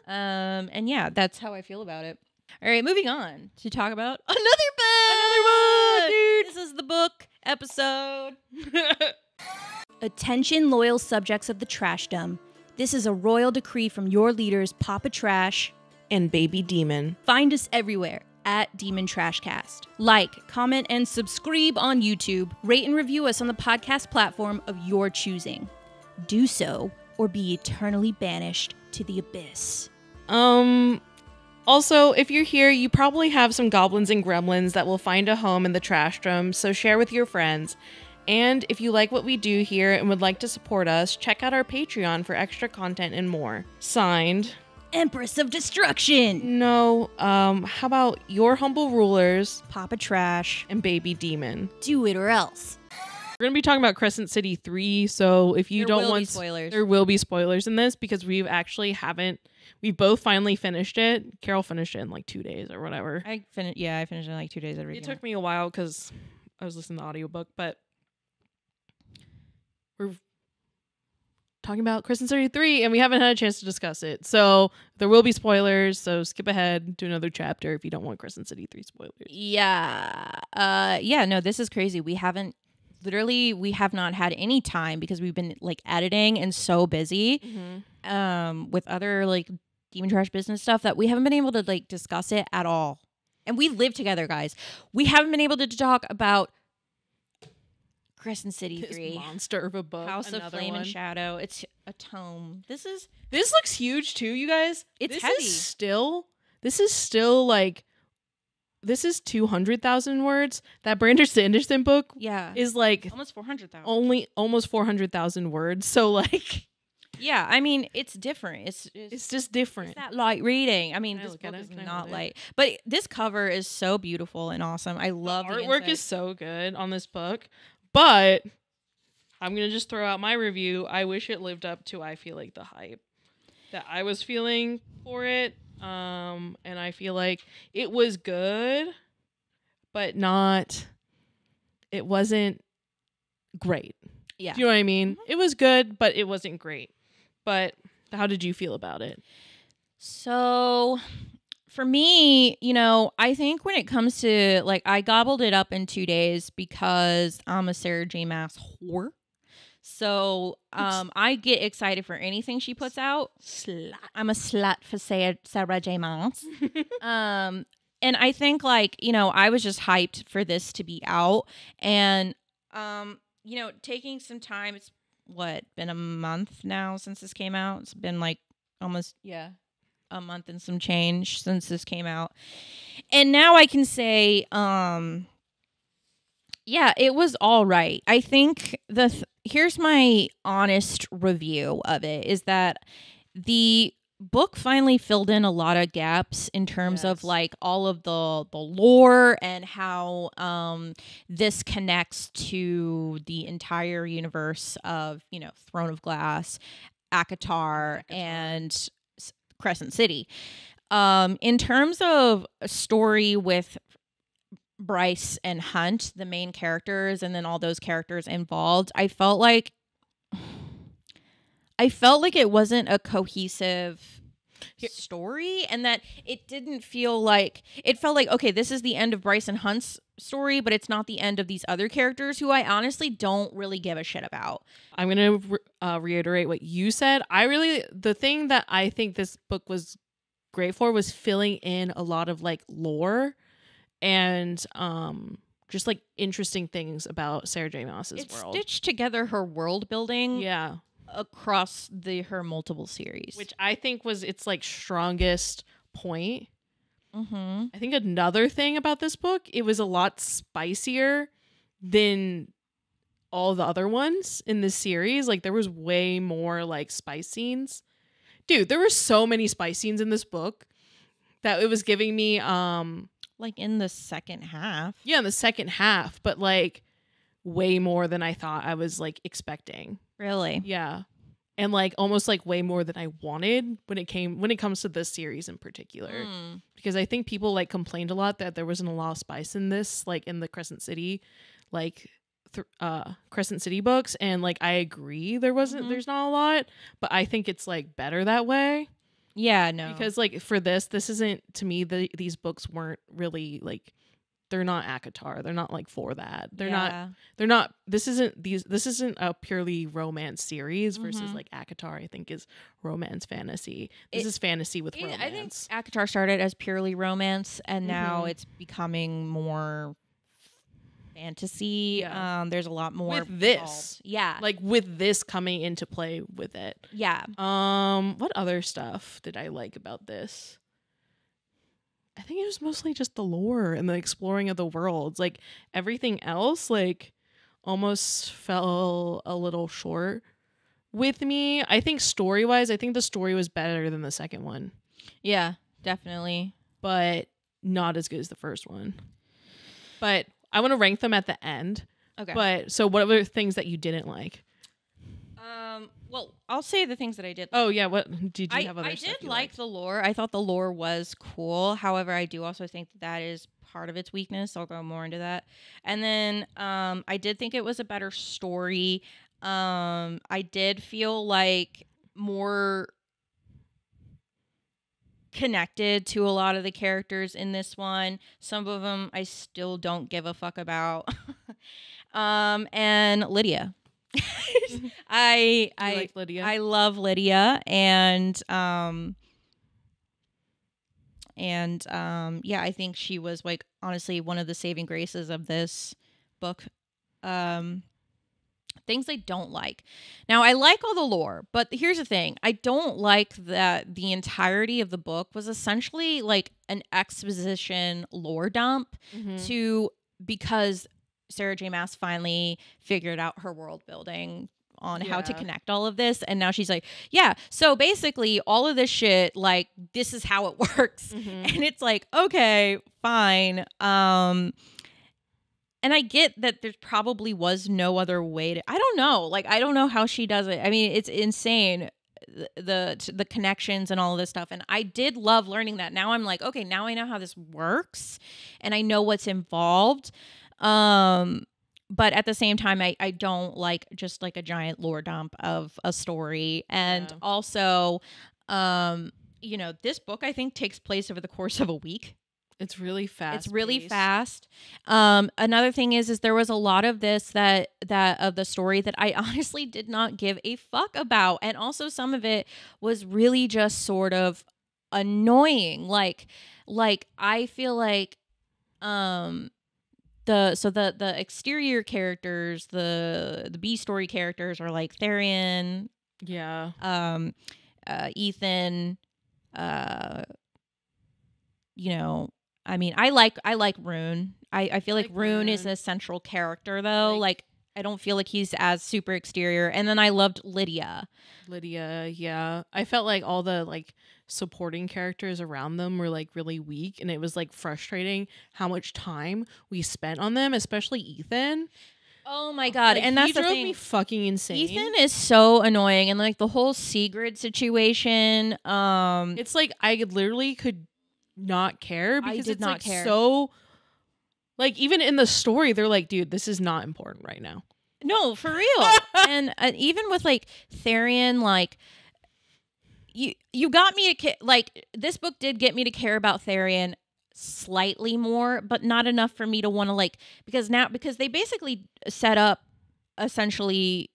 And yeah, that's how I feel about it. All right, moving on to talk about another book, dude. This is the book episode. Attention, loyal subjects of the trashdom. This is a royal decree from your leaders, Papa Trash and Baby Demon. Find us everywhere at Demon Trashcast. Like, comment, and subscribe on YouTube. Rate and review us on the podcast platform of your choosing. Do so, or be eternally banished to the abyss. Also, if you're here, you probably have some goblins and gremlins that will find a home in the trashdom, so share with your friends. And if you like what we do here and would like to support us, check out our Patreon for extra content and more. Signed, Empress of Destruction. No, how about your humble rulers, Papa Trash and Baby Demon? Do it or else. We're going to be talking about Crescent City 3, so if you don't want spoilers, there will be spoilers in this because we both finally finished it. Carol finished it in like 2 days or whatever. I finished it in like 2 days. It took me a while because I was listening to the audiobook, but we're talking about Crescent City 3 and we haven't had a chance to discuss it. So there will be spoilers, so skip ahead to another chapter if you don't want Crescent City 3 spoilers. Yeah. No, this is crazy. We have not had any time because we've been like editing and so busy with other like Demon Trash business stuff that we haven't been able to like discuss it at all. And we live together, guys. We haven't been able to talk about Crescent City 3. Monster of a book. House of Flame and Shadow. It's a tome. This looks huge too, you guys. It's heavy. This is still like, this is 200,000 words. That Brandon Sanderson book is like almost 400,000. Almost 400,000 words. So like, yeah, I mean, it's different. It's just different. It's that light reading. I mean, this book is not light. But this cover is so beautiful and awesome. I love the artwork is so good on this book. But I'm going to just throw out my review. I wish it lived up to, I feel like, the hype that I was feeling for it. And I feel like it was good, but it wasn't great. Yeah. Do you know what I mean? It was good, but it wasn't great. But how did you feel about it? So for me, I think when it comes to like, I gobbled it up in 2 days because I'm a Sarah J. Maas whore. So I get excited for anything she puts out. I'm a slut for Sarah J. Maas. And I think like, I was just hyped for this to be out. And, taking some time, it's been a month now since this came out. It's been like almost, a month and some change since this came out. And now I can say, it was all right. I think here's my honest review of it is that the book finally filled in a lot of gaps in terms of like all of the lore and how this connects to the entire universe of, Throne of Glass, ACOTAR. And Crescent City. In terms of a story with Bryce and Hunt, the main characters, and then all those characters involved, I felt like it wasn't a cohesive story, and that it didn't feel like, it felt like, okay, this is the end of Bryce and Hunt's story, but it's not the end of these other characters who I honestly don't really give a shit about. I'm going to reiterate what you said. The thing that I think this book was great for was filling in a lot of like lore and just like interesting things about Sarah J. Maas's world. It stitched together her world building. Yeah. Across her multiple series, which I think was its like strongest point. Mm-hmm. I think another thing about this book, it was a lot spicier than all the other ones in this series. Like there was way more like spice scenes. Dude, there were so many spice scenes in this book that it was giving me like in the second half. Yeah, in the second half, but like way more than I thought I was like expecting. Really? Yeah. And like almost like way more than I wanted when it comes to this series in particular. Because I think people like complained a lot that there wasn't a lot of spice in this, like in the Crescent City, like Crescent City books. And like I agree there's not a lot, but I think it's like better that way. Yeah, no. Because like for this isn't, to me, these books weren't really like, they're not ACOTAR. They're not like for that. They're not, this isn't a purely romance series versus like ACOTAR, I think, is romance fantasy. This is fantasy with romance. I think ACOTAR started as purely romance and now it's becoming more fantasy. Yeah. There's a lot more with this. Involved. Yeah. Like with this coming into play with it. Yeah. What other stuff did I like about this? I think it was mostly just the lore and the exploring of the worlds. Like everything else, like almost fell a little short with me. I think story-wise, I think the story was better than the second one. Yeah, definitely. But not as good as the first one. But I want to rank them at the end. Okay. But so what were things that you didn't like? Well, I'll say the things that I did. Oh yeah, what did you have other I stuff did you like liked? the lore. I thought the lore was cool. However, I do also think that is part of its weakness. I'll go more into that. And then I did think it was a better story. I did feel like more connected to a lot of the characters in this one. Some of them I still don't give a fuck about. And Lydia. I like Lydia? I love Lydia, and yeah, I think she was like honestly one of the saving graces of this book. Things I don't like. Now, I like all the lore, but here's the thing. I don't like that the entirety of the book was essentially like an exposition lore dump because Sarah J. Maas finally figured out her world building on how to connect all of this. And now she's like, yeah, so basically all of this shit, like, this is how it works. And it's like, okay, fine. And I get that there probably was no other way to, I don't know. Like, I don't know how she does it. I mean, it's insane, the connections and all of this stuff. And I did love learning that. Now I'm like, okay, now I know how this works and I know what's involved. But at the same time, I don't like just like a giant lore dump of a story. And also, you know, this book, I think, takes place over the course of a week. It's really fast. It's really fast. Another thing is there was a lot of this that of the story that I honestly did not give a fuck about, and also some of it was really just sort of annoying. Like I feel like the exterior characters, the B story characters are like Therian, Ethan, you know. I mean, I like Rune. I feel like Rune is a central character though. Like I don't feel like he's as super exterior. And then I loved Lydia. Yeah. I felt like all the like supporting characters around them were like really weak, and it was like frustrating how much time we spent on them, especially Ethan. Oh my god! Like, and that's the drove thing. Me fucking insane. Ethan is so annoying, and like the whole Sigrid situation. It's like I literally could not care because I did it's not like care. so. Like even in the story, they're like, dude, this is not important right now. No, for real. And even with like Therian, like you got me to like this book did get me to care about Therian slightly more, but not enough for me to want to like because they basically set up essentially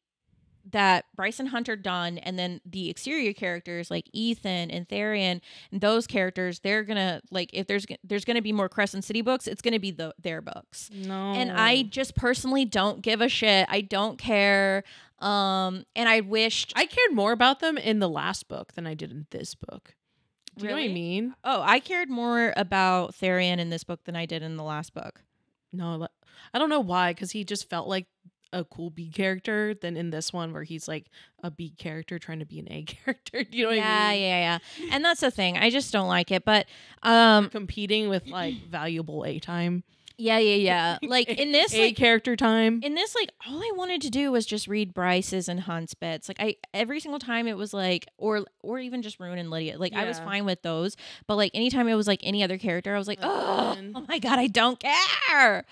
that Bryson Hunter done, and then the exterior characters like Ethan and Therian and those characters, they're gonna like if there's gonna be more Crescent City books, it's gonna be their books. No, and I just personally don't give a shit. I don't care. And I wished I cared more about them in the last book than I did in this book. Do you know what I mean? Oh, I cared more about Therian in this book than I did in the last book. No, I don't know why, because he just felt like a cool B character than in this one where he's like a B character trying to be an A character. Do you know what I mean? Yeah. And that's the thing. I just don't like it. But competing with like valuable A time. Yeah. Like in this A character time. In this, like all I wanted to do was just read Bryce's and Hunt's bits. Like every single time it was like or even just Rune and Lydia. Like I was fine with those. But like anytime it was like any other character, I was like, oh my god, I don't care.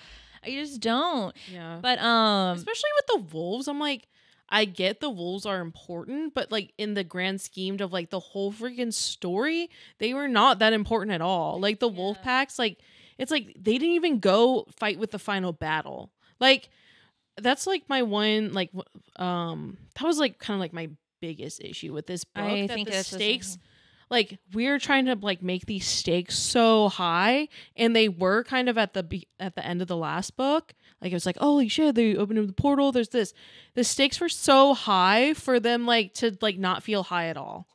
I just don't. Yeah. But especially with the wolves, I'm like, I get the wolves are important, but like in the grand scheme of like the whole freaking story, they were not that important at all. Like the wolf packs, like it's like they didn't even go fight with the final battle. Like that's like my one like that was like kind of like my biggest issue with this book. I that think the stakes like we're trying to like make these stakes so high, and they were kind of at the end of the last book. Like it was like, holy shit, they opened up the portal. There's this. The stakes were so high for them like to like not feel high at all.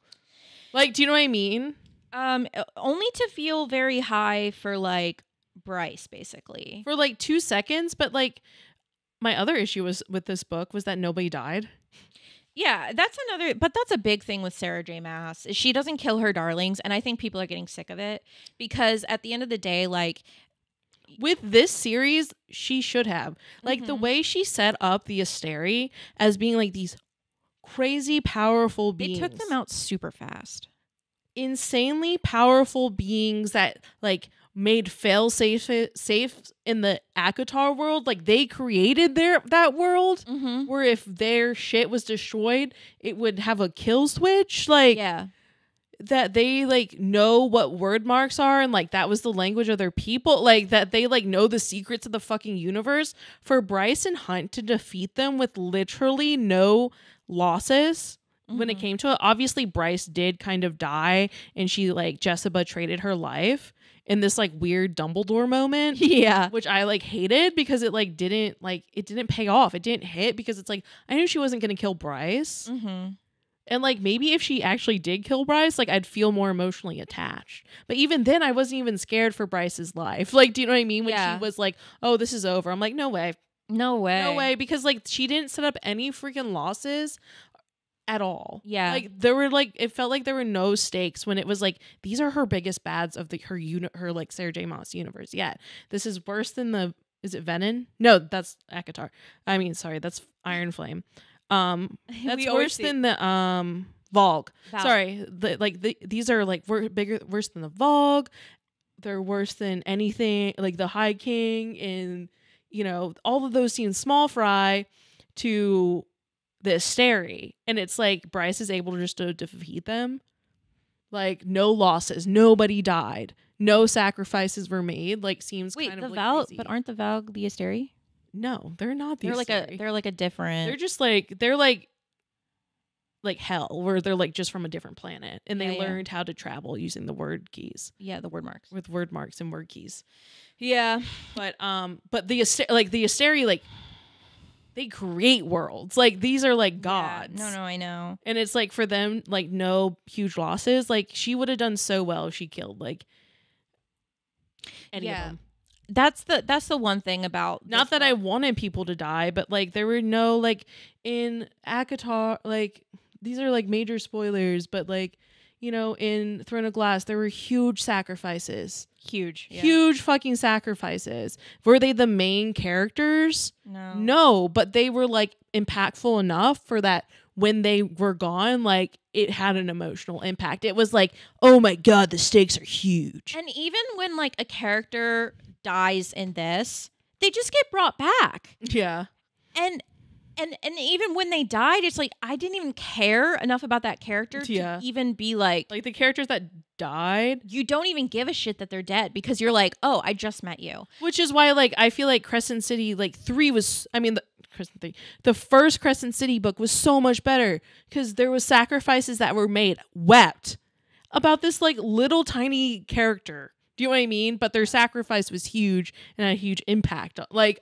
Like, do you know what I mean? Only to feel very high for like Bryce, basically for like 2 seconds. But like my other issue was with this book was that nobody died. Yeah, that's a big thing with Sarah J. Maas. Is she doesn't kill her darlings, and I think people are getting sick of it because at the end of the day, like with this series, she should have. Like, the way she set up the Asteri as being, like, these crazy powerful beings. They took them out super fast. Insanely powerful beings that, like, made fail safe in the Akatar world. Like, they created that world where if their shit was destroyed, it would have a kill switch. Like, yeah. That they, like, know what word marks are, and, like, that was the language of their people. Like, that they, like, know the secrets of the fucking universe. For Bryce and Hunt to defeat them with literally no losses when it came to it. Obviously, Bryce did kind of die, and she, like, Jessica traded her life in this, like, weird Dumbledore moment. Yeah. Which I, like, hated because it, like, didn't pay off. It didn't hit because it's like, I knew she wasn't going to kill Bryce. And, like, maybe if she actually did kill Bryce, like, I'd feel more emotionally attached. But even then, I wasn't even scared for Bryce's life. Like, do you know what I mean? When she was like, oh, this is over. I'm like, no way. No way. No way. Because, like, she didn't set up any freaking losses at all. Yeah. Like, there were, like, it felt like there were no stakes when it was like, these are her biggest bads of her like, Sarah J. Maas universe. Yeah. This is worse than is it Venom? No, that's Akatar. I mean, sorry, that's Iron Flame. That's worse than the Vogue. Sorry, these are, like, worse than the Vogue. They're worse than anything like the High King, and, you know, all of those seem small fry to the Asteri, and it's like Bryce is able to just to defeat them. Like, no losses, nobody died, no sacrifices were made. Like, seems kind of the like Val, crazy. but aren't the Valg the Asteri? No, they're not the They're Asteri. like a different. They're just like hell, where they're, like, just from a different planet, and they learned how to travel using the word keys. Yeah, the word marks. With word marks and word keys. Yeah, but the Asteri, like, they create worlds. Like, these are, like, gods. Yeah. No, I know. And it's like, for them, like, no huge losses. Like, she would have done so well if she killed, like, any of them. That's the one thing about, not that I wanted people to die, but, like, there were no, like, in Akatar, like, these are, like, major spoilers, but, like, you know, in Throne of Glass, there were huge sacrifices. Huge fucking sacrifices. Were they the main characters? No, but they were, like, impactful enough for that when they were gone, like, it had an emotional impact. It was like, oh my God, the stakes are huge. And even when, like, a character dies in this, they just get brought back. Yeah. And even when they died, it's like, I didn't even care enough about that character to even be like the characters that died, you don't even give a shit that they're dead, because you're like, oh, I just met you. Which is why, like, I feel like Crescent City, like, 3 was, I mean, the first Crescent City book was so much better because there was sacrifices that were made. Wept about this, like, little tiny character. Do you know what I mean? But their sacrifice was huge and had a huge impact, like,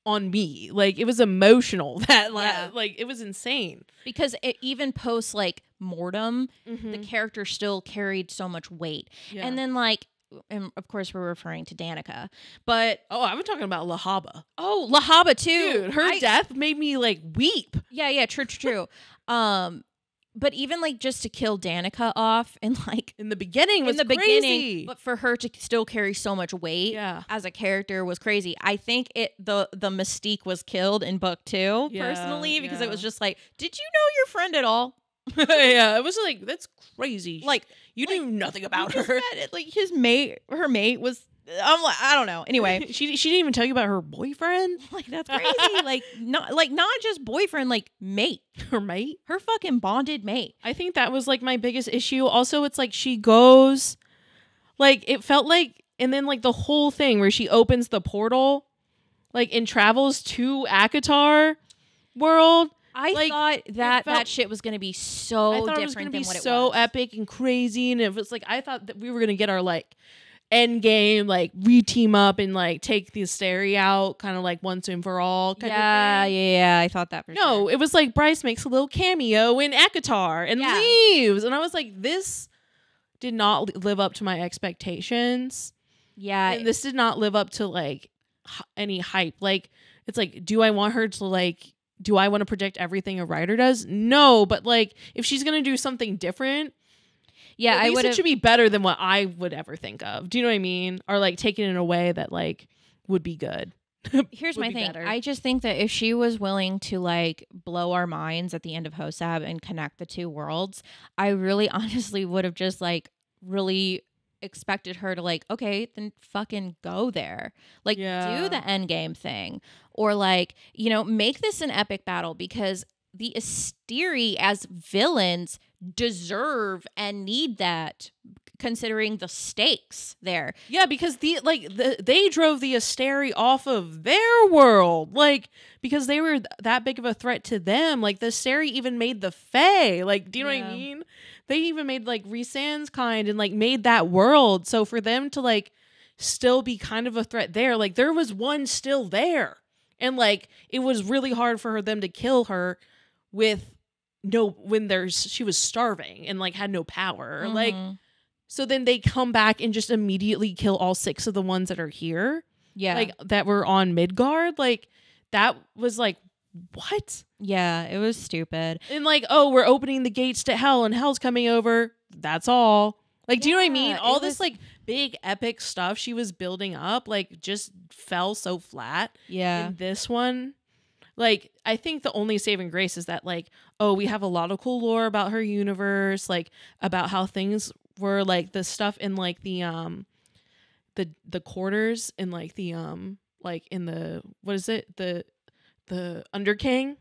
on me. Like, it was emotional. That like, it was insane. Because it even post, like, mortem, the character still carried so much weight. Yeah. And then, like, and of course we're referring to Danica, but I'm talking about Lahaba. Oh, Lahaba too. Dude, her death made me, like, weep. Yeah, true. But even, like, just to kill Danica off, and, like, in the beginning was crazy. But for her to still carry so much weight as a character was crazy. I think the mystique was killed in book 2 personally, because it was just like, did you know your friend at all? Yeah, it was like, that's crazy. Like, you knew nothing about her. Like, her mate was. I'm like, I don't know. Anyway, she didn't even tell you about her boyfriend. Like, that's crazy. not just boyfriend, like, mate. Her mate, her fucking bonded mate. I think that was, like, my biggest issue. Also, it's like she goes, like, it felt like, and then, like, the whole thing where she opens the portal, like, and travels to Akatar world. I thought that shit was gonna be so different. It was gonna be so epic and crazy, and it was like, I thought that we were gonna get our, like, end game, like, re-team up and, like, take the Asteri out, kind of like once and for all kind of thing. Yeah, I thought that for sure. No, it was like Bryce makes a little cameo in Akatar and leaves, and I was like, this did not live up to my expectations. Yeah, and this did not live up to, like, any hype. Like, it's like, do I want her to, like, do I want to project everything a writer does? No, but, like, if she's gonna do something different, Yeah, at I least would it have. should be better than what I would ever think of. Do you know what I mean? Or like taken in a way that like would be good. Here's would my be thing. better. I just think that if she was willing to like blow our minds at the end of Hosab and connect the two worlds, I really honestly would have just like really expected her to like, okay, then fucking go there. Like do the end game thing. Or like, you know, make this an epic battle because the Asteri as villains deserve and need that considering the stakes there. Yeah, because they drove the Asteri off of their world, like because they were that big of a threat to them. Like the Asteri even made the Fae. Like, do you know what I mean? They even made like Rhysand's kind and like made that world. So for them to like still be kind of a threat there, like there was one still there, and like it was really hard for them to kill her with she was starving and like had no power, like. So then they come back and just immediately kill all 6 of the ones that are here. Yeah. Like that were on Midgard. Like that was like, what? Yeah, it was stupid. And like, oh, we're opening the gates to hell and hell's coming over. That's all. Like, do you know what I mean? All this like big epic stuff she was building up, like just fell so flat. Yeah. And this one, like, I think the only saving grace is that like, oh, we have a lot of cool lore about her universe, like about how things were like the stuff in like the quarters in like the like in the what is it the Underking,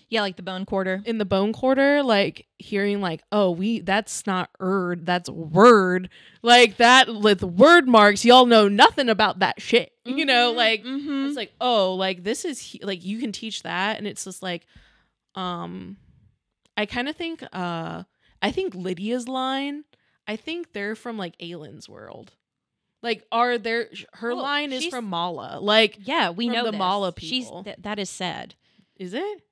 yeah, like the bone quarter, in the bone quarter, like hearing like, oh, that's not Erd, that's word, like that with word marks, y'all know nothing about that shit, you know, like it's like, oh, like this is like you can teach that. And it's just like I kind of think I think Lydia's line, I think they're from like Aylin's world. Like, her line is from Mala. Like, yeah, we know the this. Mala people. That is said. Is it?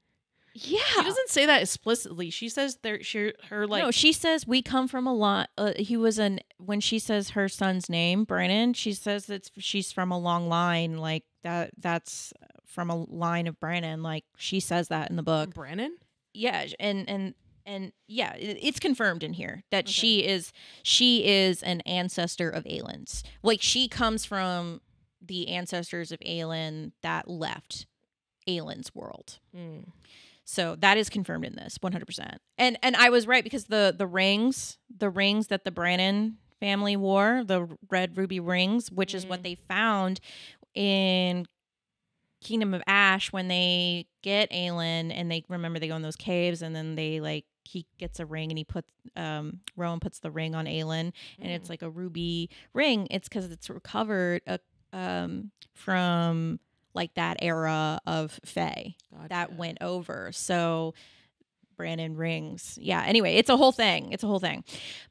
Yeah. She doesn't say that explicitly. She says her like. No, she says we come from a lot. When she says her son's name, Brandon, she says she's from a long line. Like that's from a line of Brandon. Like she says that in the book. Brandon? Yeah, and yeah, it's confirmed in here that she is an ancestor of Aylin's. Like she comes from the ancestors of Aylin that left Aylin's world. So that is confirmed in this 100%. And I was right because the rings that the Brannon family wore, the red ruby rings, which is what they found in Kingdom of Ash when they get Aylin and they go in those caves and then they like he gets a ring and he puts Rowan puts the ring on Aylin and it's like a ruby ring. It's because it's recovered from like that era of Fae that went over. So Brandon rings. Yeah. Anyway, it's a whole thing.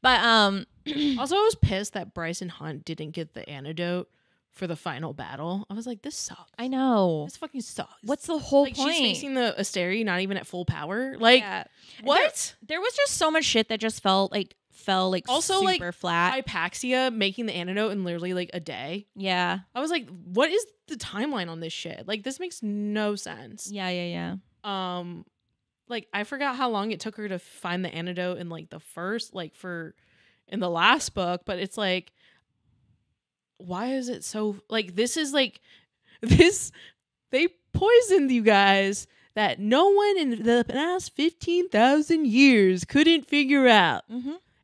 But also I was pissed that Bryson Hunt didn't get the antidote for the final battle. I was like, this sucks. I know. This fucking sucks. What's the whole point? She's facing the Asteri, not even at full power. Like, what? There was just so much shit that just fell also super flat. Hypaxia making the antidote in literally like a day. Yeah. I was like, what is the timeline on this shit? Like, this makes no sense. Yeah. Like, I forgot how long it took her to find the antidote in like the first, like in the last book, but it's like, why is it so like this is like this they poisoned you guys that no one in the past 15,000 years couldn't figure out.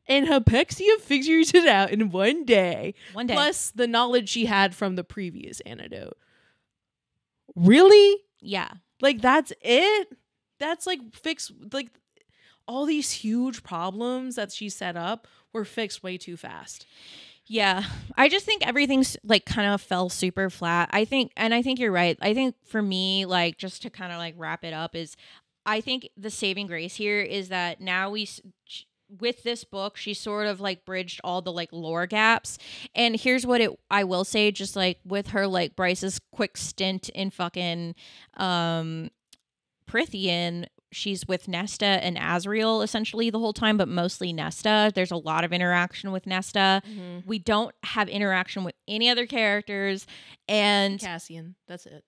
And Hypaxia figures it out in one day. Plus the knowledge she had from the previous antidote. Really? Yeah. Like that's it? That's like fix like all these huge problems that she set up were fixed way too fast. Yeah, I just think everything's like kind of fell super flat. I think you're right. I think for me, like just to kind of like wrap it up is I think the saving grace here is that now with this book, she sort of like bridged all the like lore gaps. And here's what I will say, just like with her, like Bryce's quick stint in fucking Prithian, she's with Nesta and Azriel essentially the whole time, but mostly Nesta. There's a lot of interaction with Nesta. We don't have interaction with any other characters. And Cassian, that's it.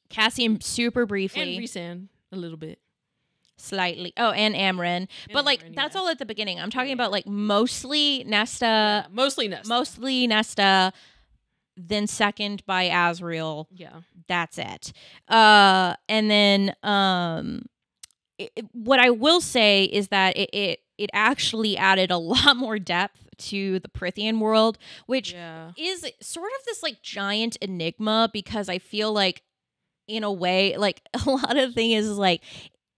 Cassian super briefly. And Rhysand a little bit. slightly. Oh, and Amryn. But like Amryn, that's yeah. all at the beginning. I'm talking about like mostly Nesta. Mostly Nesta. Mostly Nesta. Then second by Azriel. Yeah. That's it. And then what I will say is that it actually added a lot more depth to the Prithian world, which is sort of this like giant enigma, because I feel like in a way, like a lot of the thing is like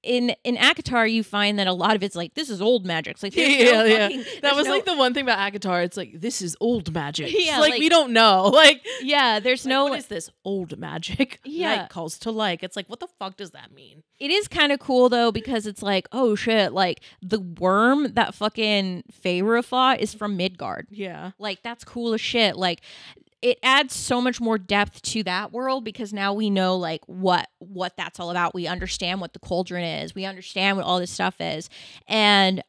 in ACOTAR, you find that a lot of it's like, this is old magic. It's like, that was like the one thing about ACOTAR. It's like, this is old magic. Yeah, like we don't know. Like, yeah, there's no. What is this old magic? Yeah, Night calls to like. It's like, what the fuck does that mean? It is kind of cool though, because it's like, oh shit, like the worm that fucking Feyre fought is from Midgard. Yeah, like that's cool as shit. Like, it adds so much more depth to that world, because now we know like what that's all about. We understand what the cauldron is. We understand what all this stuff is. And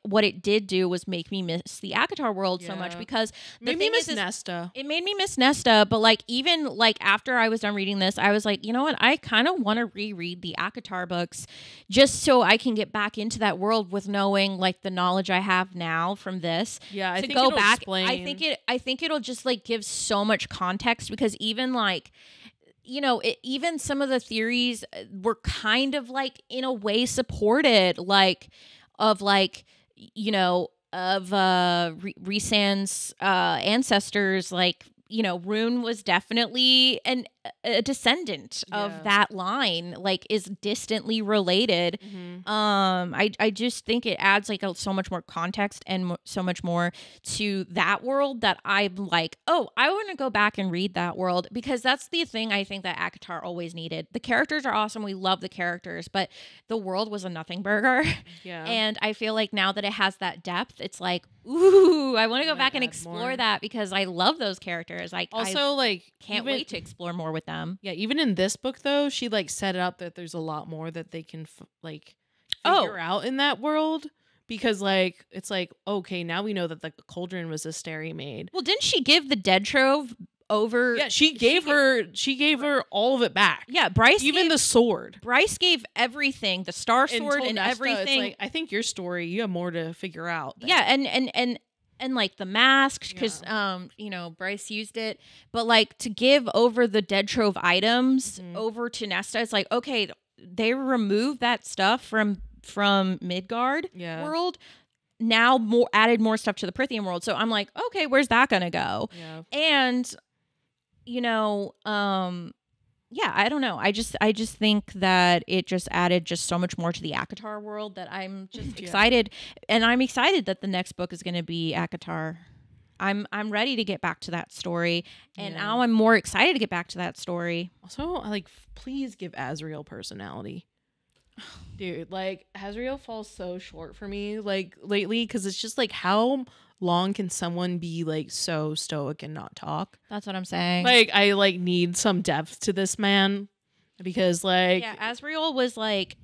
what it did do was make me miss the ACOTAR world so much, because the thing is Nesta. It made me miss Nesta. But like even like after I was done reading this, I was like, you know what? I kind of want to reread the ACOTAR books just so I can get back into that world with knowing like the knowledge I have now from this. Yeah, I to think go it'll back. Explain. I think it'll just like give so much context, because even like, you know, even some of the theories were kind of like in a way supported, like of like, you know, of Rhysand's ancestors, like, you know, Rune was definitely a descendant of that line, like is distantly related. I just think it adds like so much more context and so much more to that world that I'm like, oh, I want to go back and read that world, because that's the thing I think that ACOTAR always needed. The characters are awesome. We love the characters, but the world was a nothing burger. Yeah. And I feel like now that it has that depth, it's like, ooh, I want to go back and explore that, because I love those characters. Like, also, like, can't wait to explore more with them. Yeah, even in this book though, she like set it up that there's a lot more that they can figure out in that world, because like it's like, okay, now we know that the cauldron was a Asteri made. Well, didn't she give the dead trove over? Yeah, she gave her all of it back. Yeah, Bryce, even the sword. Bryce gave everything, the star sword and Nesta, everything. It's like, I think your story, you have more to figure out. Yeah, and like the mask, because you know, Bryce used it, but like to give over the dead trove items over to Nesta, it's like, okay, they removed that stuff from Midgard world, now added more stuff to the Prithian world. So I'm like, okay, where's that gonna go? Yeah. And you know, yeah, I don't know. I just think that it just added just so much more to the ACOTAR world that I'm just excited, and I'm excited that the next book is going to be ACOTAR. I'm ready to get back to that story, and now I'm more excited to get back to that story. Also, like, please give Azriel personality. Dude, like, Azriel falls so short for me, like, lately, because it's just like, how long can someone be like so stoic and not talk? That's what I'm saying. Like, I like need some depth to this man, because like, yeah, Azriel was like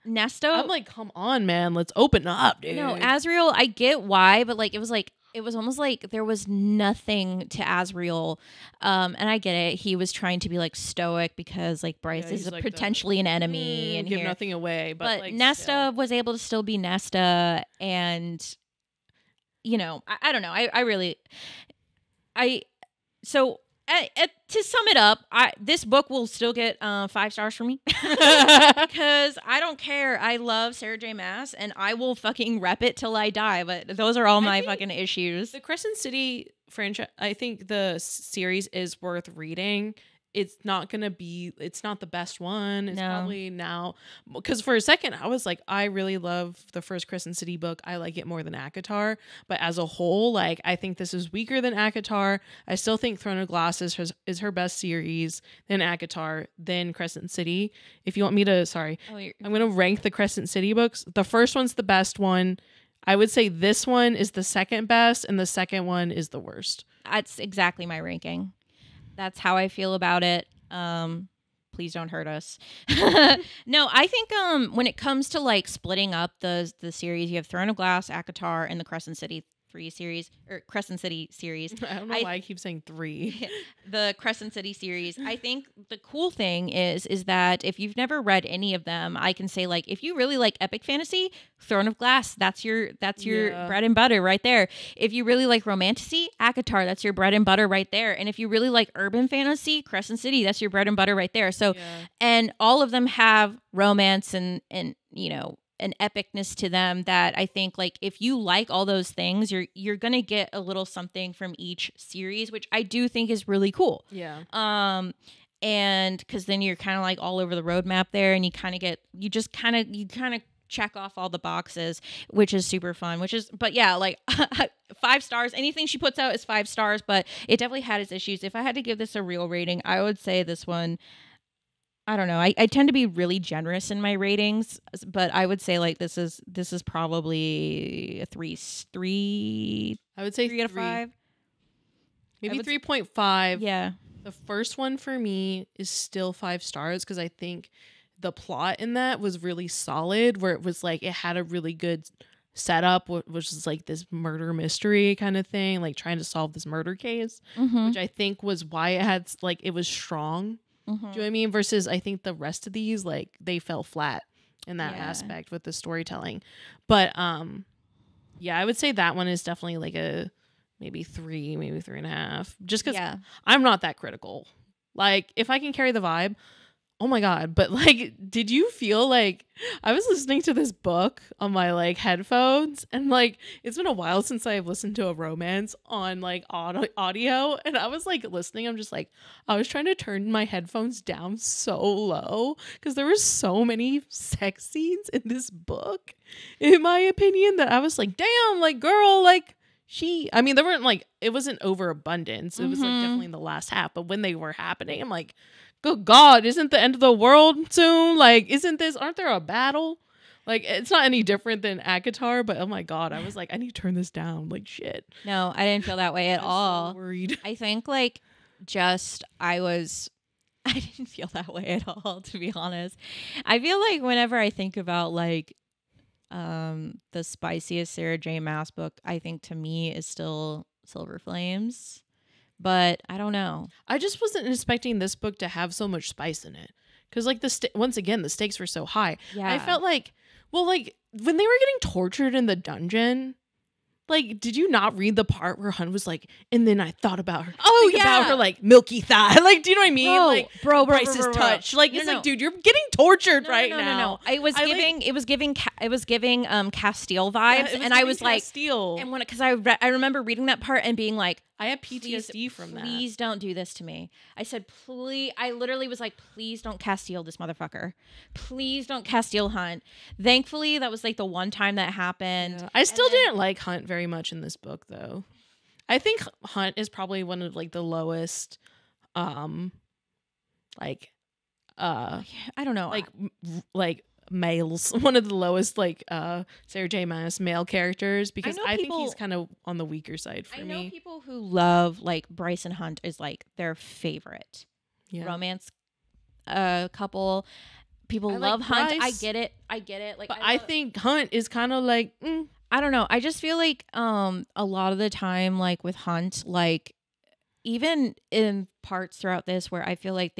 Nesta. I'm like, come on, man, let's open up, dude. No, Azriel, I get why, but like it was almost like there was nothing to Azriel, and I get it. He was trying to be like stoic because like Bryce is like potentially an enemy and give nothing away, but like, Nesta was able to still be Nesta, and you know, I don't know. To sum it up, this book will still get 5 stars from me because I don't care. I love Sarah J. Maas, and I will fucking rep it till I die. But those are all my fucking issues. The Crescent City franchise, I think the series is worth reading. It's not the best one. It's probably now, because for a second I was like, I really love the first Crescent City book. I like it more than ACOTAR, but as a whole, like, I think this is weaker than ACOTAR. I still think Throne of Glass is her best series, then ACOTAR, then Crescent City. If you want me to, I'm going to rank the Crescent City books. The first one's the best one. I would say this one is the second best, and the second one is the worst. That's exactly my ranking. That's how I feel about it. Please don't hurt us. No, I think when it comes to like splitting up the series, you have Throne of Glass, ACOTAR, and the Crescent City series or Crescent City series. I don't know why I keep saying 3. The Crescent City series. I think the cool thing is that if you've never read any of them, I can say like if you really like epic fantasy, Throne of Glass, that's your bread and butter right there. If you really like romantasy, ACOTAR, that's your bread and butter right there. And if you really like urban fantasy, Crescent City, that's your bread and butter right there. So and all of them have romance and you know, an epicness to them that I think like if you like all those things, you're gonna get a little something from each series, which I do think is really cool. Yeah. And because then you're kind of like all over the roadmap there, and you kind of check off all the boxes, which is super fun. But yeah, like 5 stars. Anything she puts out is 5 stars, but it definitely had its issues. If I had to give this a real rating, I would say this one. I don't know. I tend to be really generous in my ratings, but I would say like this is probably a 3. I would say 3 out of 5. Maybe 3.5. Yeah. The first one for me is still 5 stars because I think the plot in that was really solid, where it was like it had a really good setup, which is like this murder mystery kind of thing, like trying to solve this murder case, which I think was why it had like it was strong. Do you know what I mean? Versus I think the rest of these, like, they fell flat in that aspect with the storytelling. But yeah, I would say that one is definitely like a maybe 3, maybe 3.5. Just because I'm not that critical. Like, if I can carry the vibe, oh my God. But like, did you feel like I was listening to this book on my like headphones, and like it's been a while since I've listened to a romance on like audio, and I was like listening, I'm just like, I was trying to turn my headphones down so low because there were so many sex scenes in this book, in my opinion, that I was like, damn, like girl, like I mean, there weren't like, it wasn't overabundance. It was like definitely in the last half, but when they were happening, I'm like, good God, isn't the end of the world soon? Like, aren't there a battle? Like, it's not any different than ACOTAR, but oh my God, I was like, I need to turn this down. Like, shit. No, I didn't feel that way at all. So worried. I think like I didn't feel that way at all, to be honest. I feel like whenever I think about like the spiciest Sarah J. Maas book, I think to me is still Silver Flames. But I don't know. I just wasn't expecting this book to have so much spice in it. Because, like, once again, the stakes were so high. Yeah. I felt like, well, like, when they were getting tortured in the dungeon, like, did you not read the part where Hunt was like, and then I thought about her. Oh, yeah. About her, like, milky thigh. Like, do you know what I mean? Like, bro, Bryce's touch. Like, it's like, dude, you're getting tortured right now. No. It was giving Castile vibes. And I was like, Castile. And because I remember reading that part and being like, I have PTSD from that. Please don't do this to me. I said, please. I literally was like, please don't Castile this motherfucker. Please don't Castile Hunt. Thankfully, that was like the one time that happened. Yeah. I still didn't like Hunt very much in this book, though. I think Hunt is probably one of like the lowest, I don't know, like males, one of the lowest like Sarah J. Maas male characters, because I think he's kind of on the weaker side for me. I know people who love like Bryce and Hunt is like their favorite romance couple. People love Hunt. I get it. Like, but I think Hunt is kind of like I don't know. I just feel like a lot of the time, like with Hunt, like even in parts throughout this where I feel like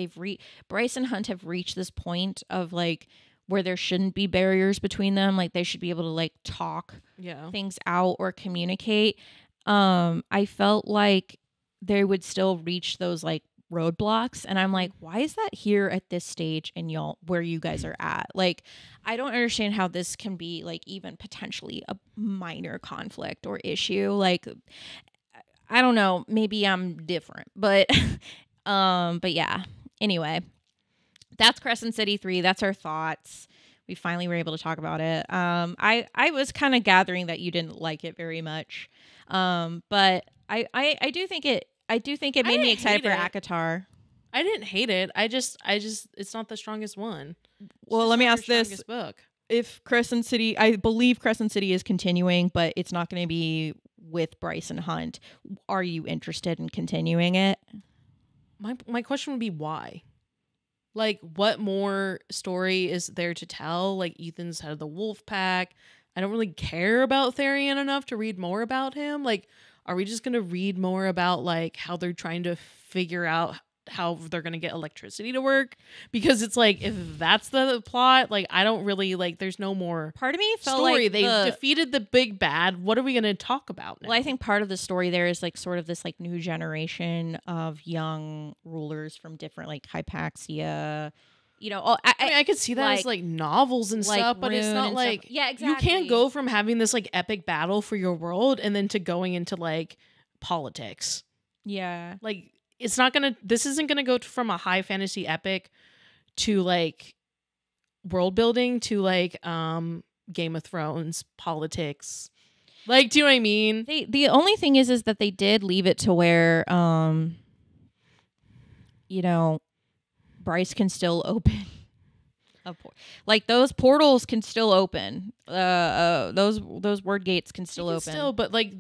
Bryce and Hunt have reached this point of like where there shouldn't be barriers between them. Like they should be able to like talk things out or communicate. I felt like they would still reach those like roadblocks, and I'm like, why is that here at this stage and y'all where you guys are at? Like, I don't understand how this can be like even potentially a minor conflict or issue. Like, I don't know, maybe I'm different, but yeah. Anyway, that's Crescent City 3. That's our thoughts. We finally were able to talk about it. I was kind of gathering that you didn't like it very much, but I do think it made me excited for ACOTAR. I didn't hate it. I just it's not the strongest one. Well, let me ask this. Book. If Crescent City, I believe Crescent City is continuing, but it's not going to be with Bryce and Hunt. Are you interested in continuing it? My question would be why? Like, what more story is there to tell? Like, Ethan's head of the wolf pack. I don't really care about Therian enough to read more about him. Like, are we just going to read more about like how they're trying to figure out how they're going to get electricity to work? Because it's like, if that's the plot, like, I don't really like, there's no more part of me felt story. like They defeated the big bad. What are we going to talk about now? Well, I think part of the story there is like sort of this like new generation of young rulers from different like Hypaxia. You know, I mean, I could see that as like novels and like stuff, but it's not like yeah, exactly. You can't go from having this like epic battle for your world and then to going into like politics. Yeah, like it's not gonna. This isn't gonna go from a high fantasy epic to like world building to like Game of Thrones politics. Like, do you know what I mean? The only thing is that they did leave it to where you know, Bryce can still open like those portals can still open. Those word gates can still open. Still, but like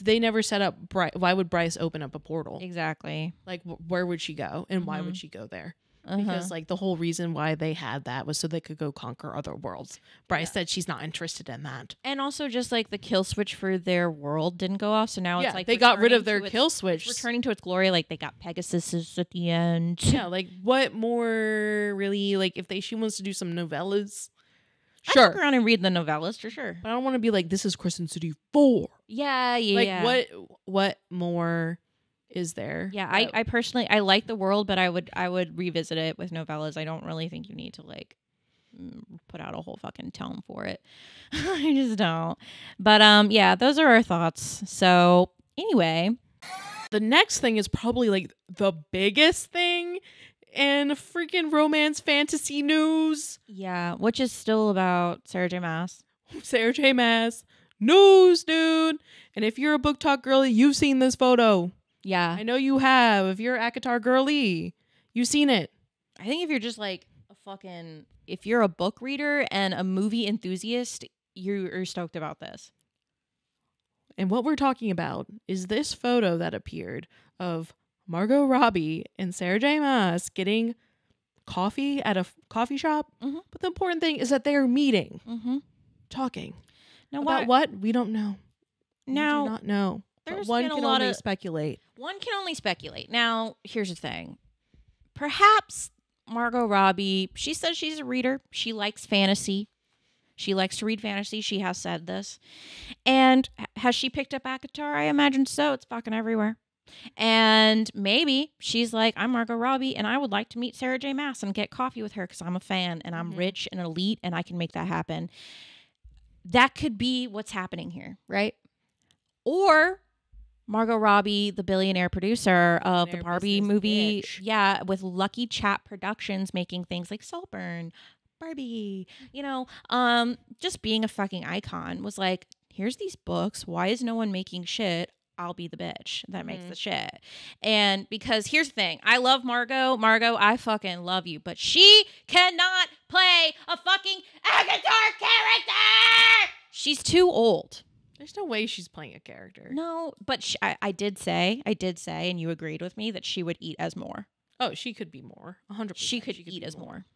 they never set up. Why would Bryce open up a portal? Exactly. Like where would she go, and why would she go there? Because like the whole reason why they had that was so they could go conquer other worlds. Bryce said she's not interested in that. And also just like the kill switch for their world didn't go off, so now it's like they got rid of their kill switch, returning to its glory. Like they got Pegasus at the end. Yeah, like what more really? Like if she wants to do some novellas, sure, I'd look around and read the novellas for sure. But I don't want to be like, this is Crescent City 4. Yeah. Like what more is there? Yeah, I personally I like the world, but I would revisit it with novellas. I don't really think you need to like put out a whole fucking tome for it. I just don't. But yeah, those are our thoughts. So anyway, the next thing is probably like the biggest thing in freaking romance fantasy news. Yeah, which is still about Sarah J. Maas. Sarah J. Maas news, dude. And if you're a book talk girly, you've seen this photo. Yeah. I know you have. If you're ACOTAR girly, you've seen it. I think if you're just like if you're a book reader and a movie enthusiast, you're stoked about this. And what we're talking about is this photo that appeared of Margot Robbie and Sarah J. Maas getting coffee at a coffee shop. Mm-hmm. But the important thing is that they are meeting, talking. Now, about what? We don't know. Now, we do not know. There's one been can a lot only of speculate. One can only speculate. Now, here's the thing. Perhaps Margot Robbie, she says she's a reader. She likes fantasy. She likes to read fantasy. She has said this. And has she picked up ACOTAR? I imagine so. It's fucking everywhere. And maybe she's like, I'm Margot Robbie, and I would like to meet Sarah J. Maas and get coffee with her because I'm a fan, and I'm rich and elite, and I can make that happen. That could be what's happening here, right? Or Margot Robbie, the billionaire producer of the Barbie movie, with Lucky Chat Productions, making things like Saltburn, Barbie, just being a fucking icon, was like, here's these books. Why is no one making shit? I'll be the bitch that makes the shit. And because here's the thing, I love Margot. Margot, I fucking love you, but she cannot play a fucking ACOTAR character. She's too old. There's no way she's playing a character. No, but I did say, and you agreed with me that she would eat as more. Oh, she could be more. 100%. She could eat as more.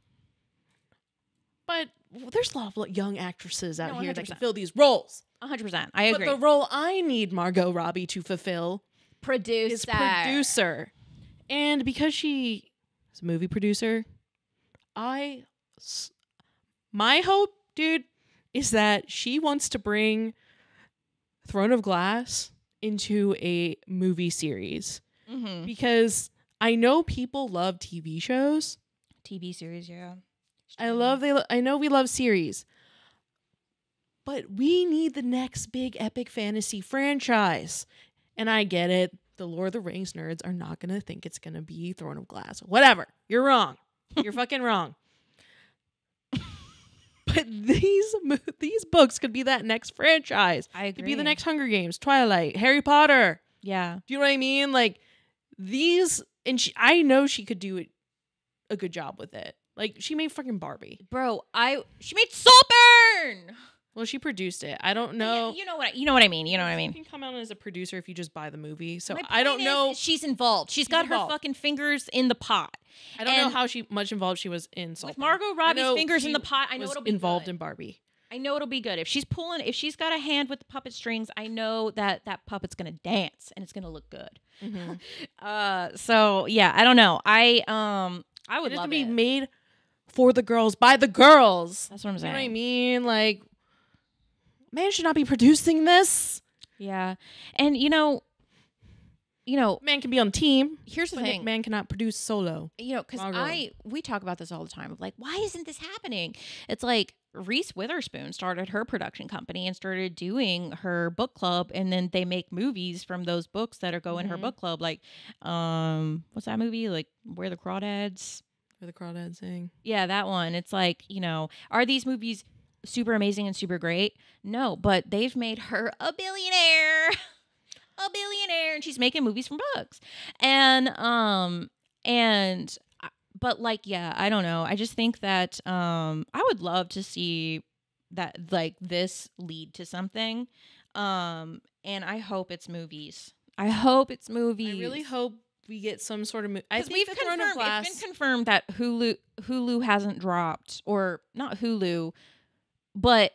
But there's a lot of young actresses out here that can fill these roles. 100%. I agree. But the role I need Margot Robbie to fulfill is producer. And because she is a movie producer, my hope, dude, is that she wants to bring Throne of Glass into a movie series. Mm-hmm. Because I know people love TV shows. TV series, yeah. I know we love series. But we need the next big epic fantasy franchise. And I get it. The Lord of the Rings nerds are not going to think it's going to be Throne of Glass. Whatever. You're wrong. You're fucking wrong. But these books could be that next franchise. I agree. Could be the next Hunger Games, Twilight, Harry Potter. Yeah. Do you know what I mean? Like these, and I know she could do a good job with it. Like she made fucking Barbie. Bro, she made Saltburn. Well, she produced it. I don't know. You know what I mean. You know what I mean. You can come out as a producer if you just buy the movie. So I don't know. She's involved. She's got involved. Her fucking fingers in the pot. I don't know how much involved she was in Saltburn. With Margot Robbie's fingers in the pot, I know it'll be involved good. in Barbie. I know it'll be good. If she's got a hand with the puppet strings, I know that puppet's gonna dance and it's gonna look good. So yeah, I don't know. I would love it to be made for the girls by the girls. That's what I'm saying. You know what I mean? Like, man should not be producing this. Yeah, and man can be on team. Here's the thing: man cannot produce solo. Because we talk about this all the time. Of like, why isn't this happening? It's like Reese Witherspoon started her production company and started doing her book club, and then they make movies from those books that go in her book club. Like, what's that movie? Like, Where the Crawdads Sing. Yeah, that one. It's like, are these movies super amazing and super great? No, but they've made her a billionaire. And she's making movies from books. But like, yeah, I don't know. I just think that I would love to see that, like, this lead to something. And I hope it's movies. I really hope we get some sort of because it's been confirmed that Hulu hasn't dropped, or not Hulu, but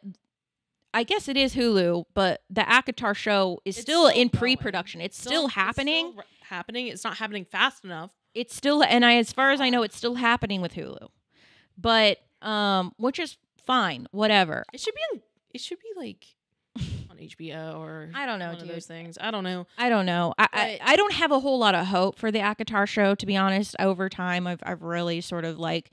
I guess it is Hulu, but the ACOTAR show is still in pre-production. It's still happening. It's not happening fast enough. It's still, and as far as I know, it's still happening with Hulu, but which is fine, whatever. It should be like on HBO or I don't know, one of those things. I don't know. I don't have a whole lot of hope for the ACOTAR show, to be honest. Over time, I've really sort of like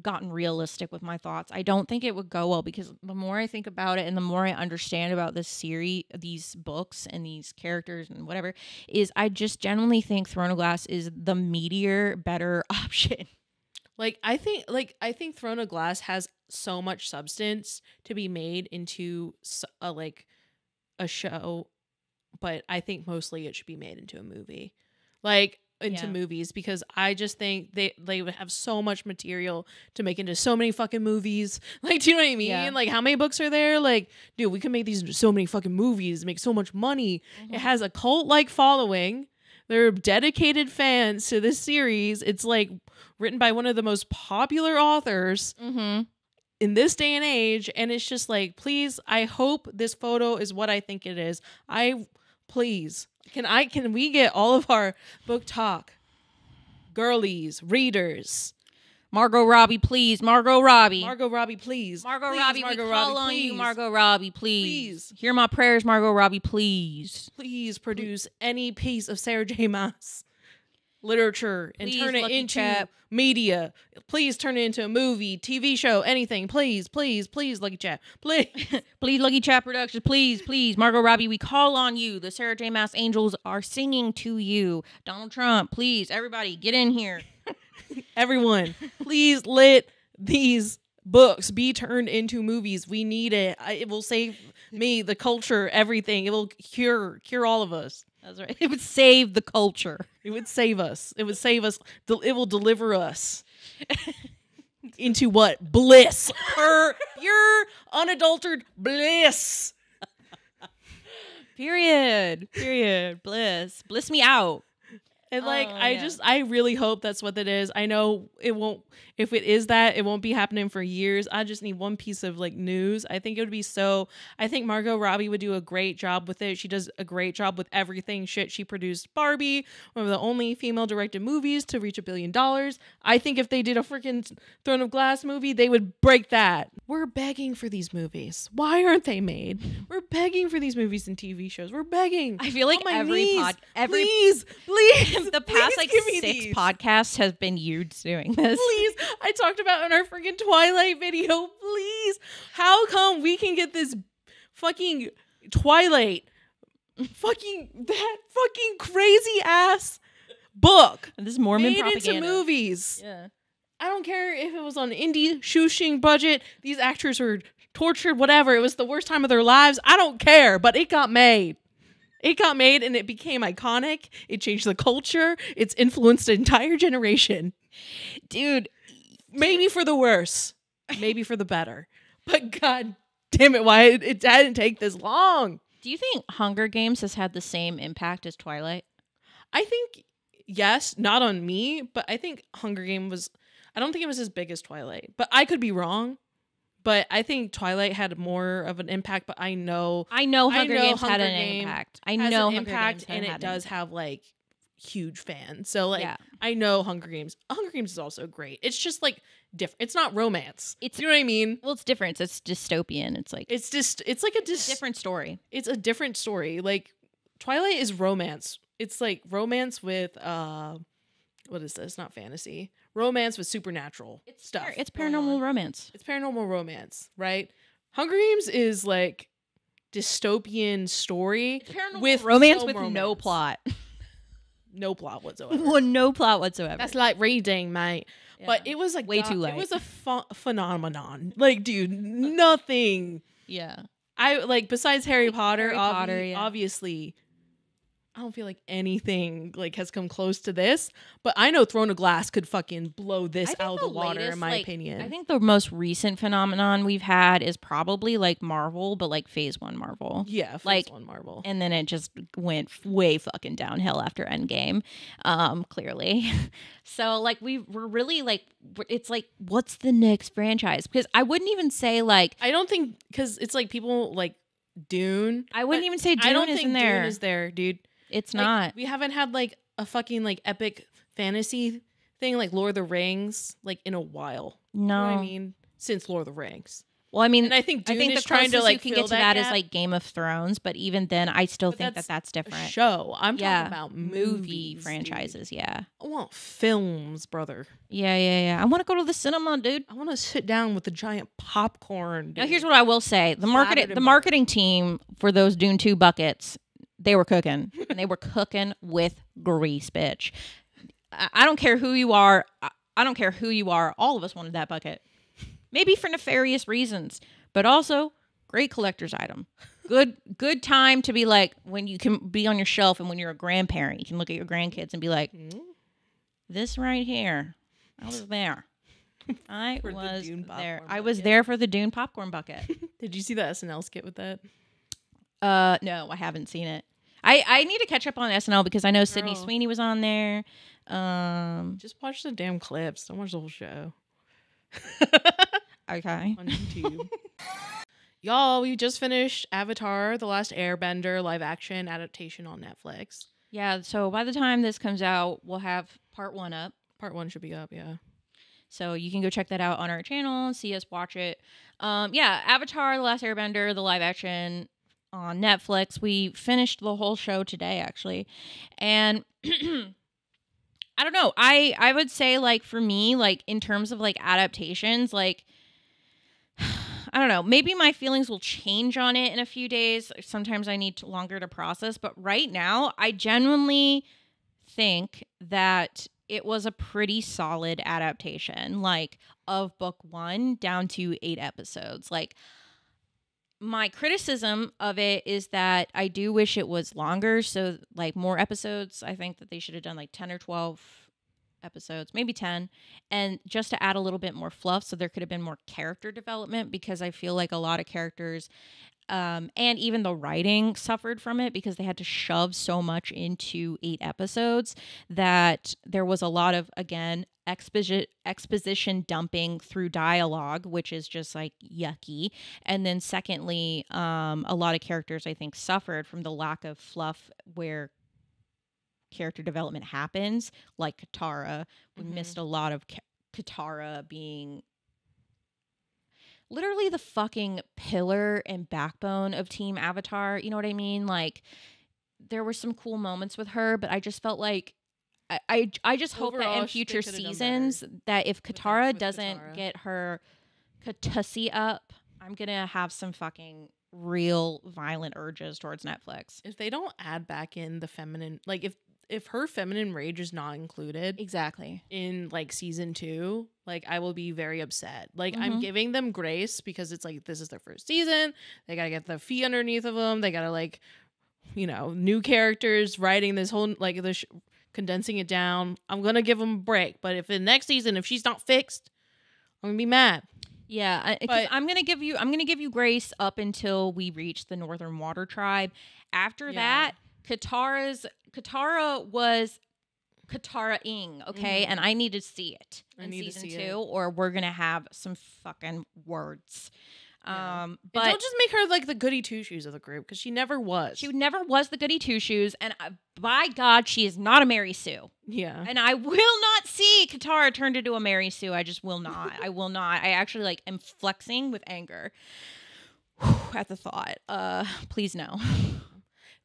gotten realistic with my thoughts. I don't think it would go well, because the more I think about it and the more I understand about this series, these books and these characters and whatever, is I just genuinely think Throne of Glass is the meatier, better option. I think Throne of Glass has so much substance to be made into a show, but I think mostly it should be made into a movie. Movies, because I just think they would have so much material to make into so many fucking movies. Like, do you know what I mean? Yeah. Like, how many books are there? Like, dude, we can make these into so many fucking movies, make so much money. It has a cult-like following. There are dedicated fans to this series. It's like written by one of the most popular authors in this day and age, and it's just like, please, I hope this photo is what I think it is. Please. Can we get all of our book talk girlies, readers? Margot Robbie, please. Margot Robbie, please. Margot Robbie, we call on you, Margot Robbie, please. Hear my prayers, Margot Robbie, please. Please produce any piece of Sarah J. Maas literature and turn it into media. Please turn it into a movie, TV show, anything. Please, Lucky Chat. Please. Please, Lucky Chat Productions. Please. Margot Robbie, we call on you. The Sarah J. Maas angels are singing to you. Donald Trump, please, everybody, get in here. Everyone, please let these books be turned into movies. We need it. It will save me, the culture, everything. It will cure all of us. That's right. It would save the culture. It would save us. It will deliver us into what? Bliss. Pure, unadulterated bliss. Period. Bliss. Bliss me out. And I really hope that's what it is. I know it won't, if it is that, it won't be happening for years. I just need one piece of news. I think it would be I think Margot Robbie would do a great job with it. She does a great job with everything. She produced Barbie, one of the only female directed movies to reach $1 billion. I think if they did a freaking Throne of Glass movie, they would break that. We're begging for these movies. Why aren't they made? We're begging for these movies and TV shows. We're begging. I feel like please. The past 6 podcasts has been you doing this. Please. I talked about in our freaking Twilight video. Please. How come we can get this fucking Twilight, that fucking crazy ass book, and this Mormon made propaganda into movies? Yeah. I don't care if it was on indie shoestring budget. These actors were tortured, whatever. It was the worst time of their lives. I don't care, but it got made. It got made and it became iconic. It changed the culture. It's influenced an entire generation. Dude. Maybe for the worse. Maybe for the better. But god damn it, why it didn't take this long. Do you think Hunger Games has had the same impact as Twilight? I think, yes, not on me, but I think Hunger Games I don't think it was as big as Twilight. But I could be wrong. But I think Twilight had more of an impact. But I know Hunger Games had an Games impact. has an impact, and it does have like huge fans. So like I know Hunger Games. Hunger Games is also great. It's just like different. It's not romance. You know what I mean? Well, it's different. It's dystopian. It's like different story. It's a different story. Like Twilight is romance. It's like romance with what is this? Not fantasy. Romance with supernatural stuff. It's paranormal romance. It's paranormal romance, right? Hunger Games is like dystopian story with romance with no plot. No plot whatsoever. Well, no plot whatsoever. That's like reading, mate. Yeah. But it was like way too late. It was a phenomenon. Like, dude, nothing. Yeah. I like besides Harry Potter, obviously. I don't feel like anything like has come close to this, but I know Throne of Glass could fucking blow this out of the water, in my opinion. I think the most recent phenomenon we've had is probably like Marvel, but like Phase 1 Marvel. Yeah, Phase 1 Marvel. And then it just went way fucking downhill after Endgame, clearly. So like we're really like, it's like, what's the next franchise? Because I wouldn't even say like, I don't think, because it's like people like Dune. I wouldn't even say Dune I don't is think in there. Dune is there, dude. It's like, not. We haven't had like a fucking like epic fantasy thing like Lord of the Rings like in a while. No, you know what I mean, since Lord of the Rings. Well, I mean, and I think Dune the is trying to like you can get to that is like Game of Thrones, but even then, I still think that's different. Show. I'm talking about movie franchises. Dude. Yeah, I want films, brother. Yeah. I want to go to the cinema, dude. I want to sit down with the giant popcorn. Dude. Now, here's what I will say: the marketing team for those Dune 2 buckets. They were cooking, and they were cooking with grease, bitch. I don't care who you are. I don't care who you are. All of us wanted that bucket. Maybe for nefarious reasons, but also great collector's item. Good time to be like, when you can be on your shelf and when you're a grandparent, you can look at your grandkids and be like, this right here, I was there. I was there. I was there for the Dune popcorn bucket. Did you see the SNL skit with that? No, I haven't seen it. I need to catch up on SNL because I know Sydney Sweeney was on there. Just watch the damn clips. Don't watch the whole show. Okay. On YouTube. Y'all, we just finished Avatar: The Last Airbender live action adaptation on Netflix. Yeah, so by the time this comes out, we'll have part 1 up. Part 1 should be up, yeah. So you can go check that out on our channel and see us watch it. Yeah, Avatar: The Last Airbender, the live action on Netflix. We finished the whole show today, actually. And I don't know. I would say, like, for me, like, in terms of, like, adaptations, like, I don't know. Maybe my feelings will change on it in a few days. Sometimes I need longer to process. But right now, I genuinely think that it was a pretty solid adaptation, like, of book 1 down to 8 episodes. Like, my criticism of it is that I do wish it was longer. So, like, more episodes. I think that they should have done like 10 or 12 episodes, maybe 10. And just to add a little bit more fluff. So there could have been more character development, because I feel like a lot of characters and even the writing suffered from it because they had to shove so much into 8 episodes that there was a lot of, again, exposition dumping through dialogue, which is just like yucky. And then secondly, a lot of characters, I think, suffered from the lack of fluff where character development happens, like Katara. We missed a lot of Katara being literally the fucking pillar and backbone of Team Avatar. You know what I mean? Like, there were some cool moments with her, but I just felt like I just hope that in future seasons that if Katara doesn't get her Katusi up, I'm gonna have some fucking real violent urges towards Netflix. If they don't add back in the feminine, like if her feminine rage is not included exactly in like season 2, like I will be very upset. Like I'm giving them grace because it's like this is their first season. They gotta get the feet underneath of them. They gotta, like, you know, new characters, writing this whole like this. Condensing it down. I'm gonna give them a break, but if the next season, if she's not fixed, I'm gonna be mad. Yeah, I'm gonna give you grace up until we reach the Northern Water Tribe. After that, Katara was Katara-ing, okay? And I need to see it in season 2, or we're gonna have some fucking words. Yeah. But don't just make her like the goody two shoes of the group, because she never was. She never was the goody two shoes, and by God, she is not a Mary Sue. Yeah. And I will not see Katara turned into a Mary Sue. I just will not. I will not. I actually like am flexing with anger at the thought. Please no.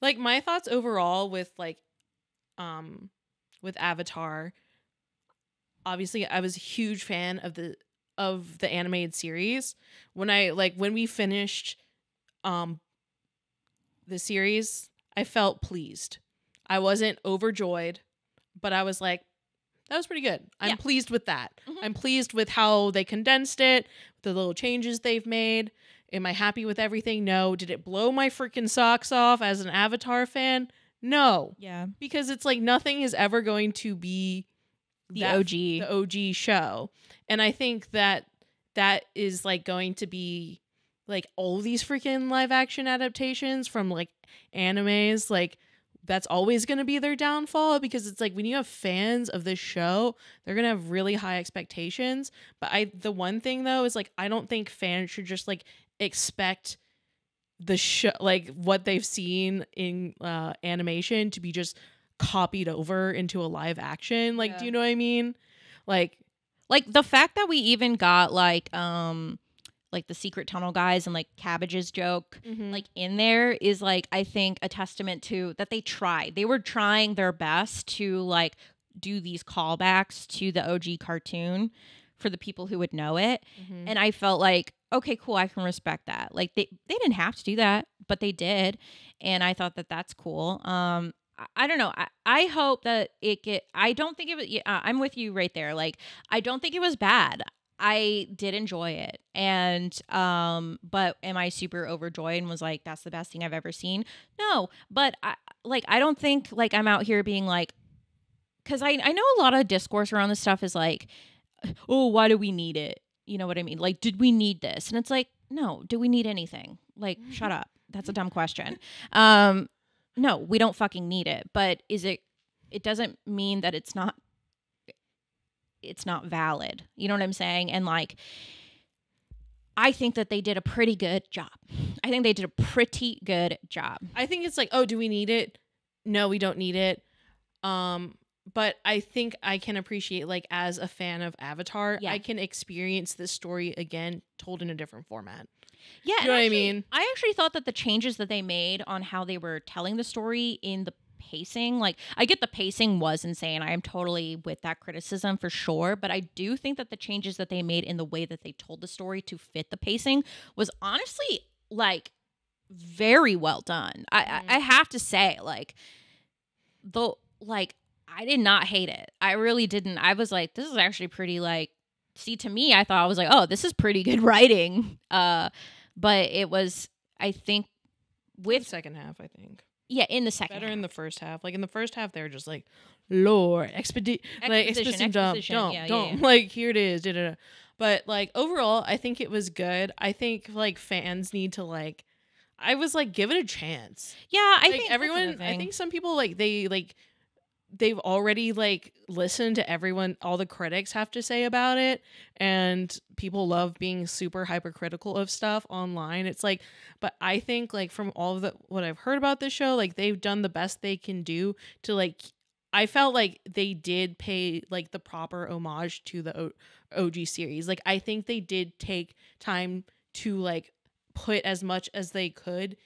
Like my thoughts overall with like, with Avatar. Obviously, I was a huge fan of the animated series. When we finished the series, I felt pleased. I wasn't overjoyed, but I was like, that was pretty good. I'm pleased with that. I'm pleased with how they condensed it, the little changes they've made. Am I happy with everything? No. Did it blow my freaking socks off as an Avatar fan? No. Yeah. Because it's like nothing is ever going to be the OG show. And I think that is like going to be like all these freaking live action adaptations from like animes, like that's always going to be their downfall, because it's like when you have fans of this show, they're going to have really high expectations. But the one thing though is like, I don't think fans should just like expect the show, like what they've seen in animation, to be just copied over into a live action. Like, do you know what I mean? Like the fact that we even got like the secret tunnel guys and like Cabbage's joke like in there is like, I think a testament to that they were trying their best to like do these callbacks to the OG cartoon for the people who would know it. And I felt like, okay, cool, I can respect that. Like they didn't have to do that, but they did. And I thought that that's cool. I don't know. I hope that I don't think it was, I'm with you right there. Like, I don't think it was bad. I did enjoy it. And, but am I super overjoyed and was like, that's the best thing I've ever seen? No, but I don't think like I'm out here being like, cause I know a lot of discourse around this stuff is like, oh, why do we need it? You know what I mean? Like, did we need this? And it's like, no, do we need anything? Like, shut up. That's a dumb question. No, we don't fucking need it. But it doesn't mean that it's not valid. You know what I'm saying? And like, I think that they did a pretty good job. I think they did a pretty good job. I think it's like, oh, do we need it? No, we don't need it. But I think I can appreciate, like, as a fan of Avatar, I can experience this story again, told in a different format. Yeah. You know what I mean? I actually thought that the changes that they made on how they were telling the story in the pacing, like, I get the pacing was insane. I am totally with that criticism for sure. But I do think that the changes that they made in the way that they told the story to fit the pacing was honestly, like, very well done. I have to say, like, I did not hate it. I really didn't. I was like, this is actually pretty, like, see, to me, I thought, I was like, oh, this is pretty good writing. But it was, I think, with the second half, I think. Yeah, in the second Better half. in the first half. Like, in the first half, they're just like, Lord, exposition dump, don't. Like, here it is, da-da-da. But, like, overall, I think it was good. I think, like, fans need to, like, I was like, give it a chance. Yeah, I think everyone, I think some people, like, they've already like listened to everyone, all the critics have to say about it, and people love being super hypercritical of stuff online. It's like, but I think like from all of what I've heard about this show, like they've done the best they can do to like, I felt like they did pay like the proper homage to the OG series. Like I think they did take time to like put as much as they could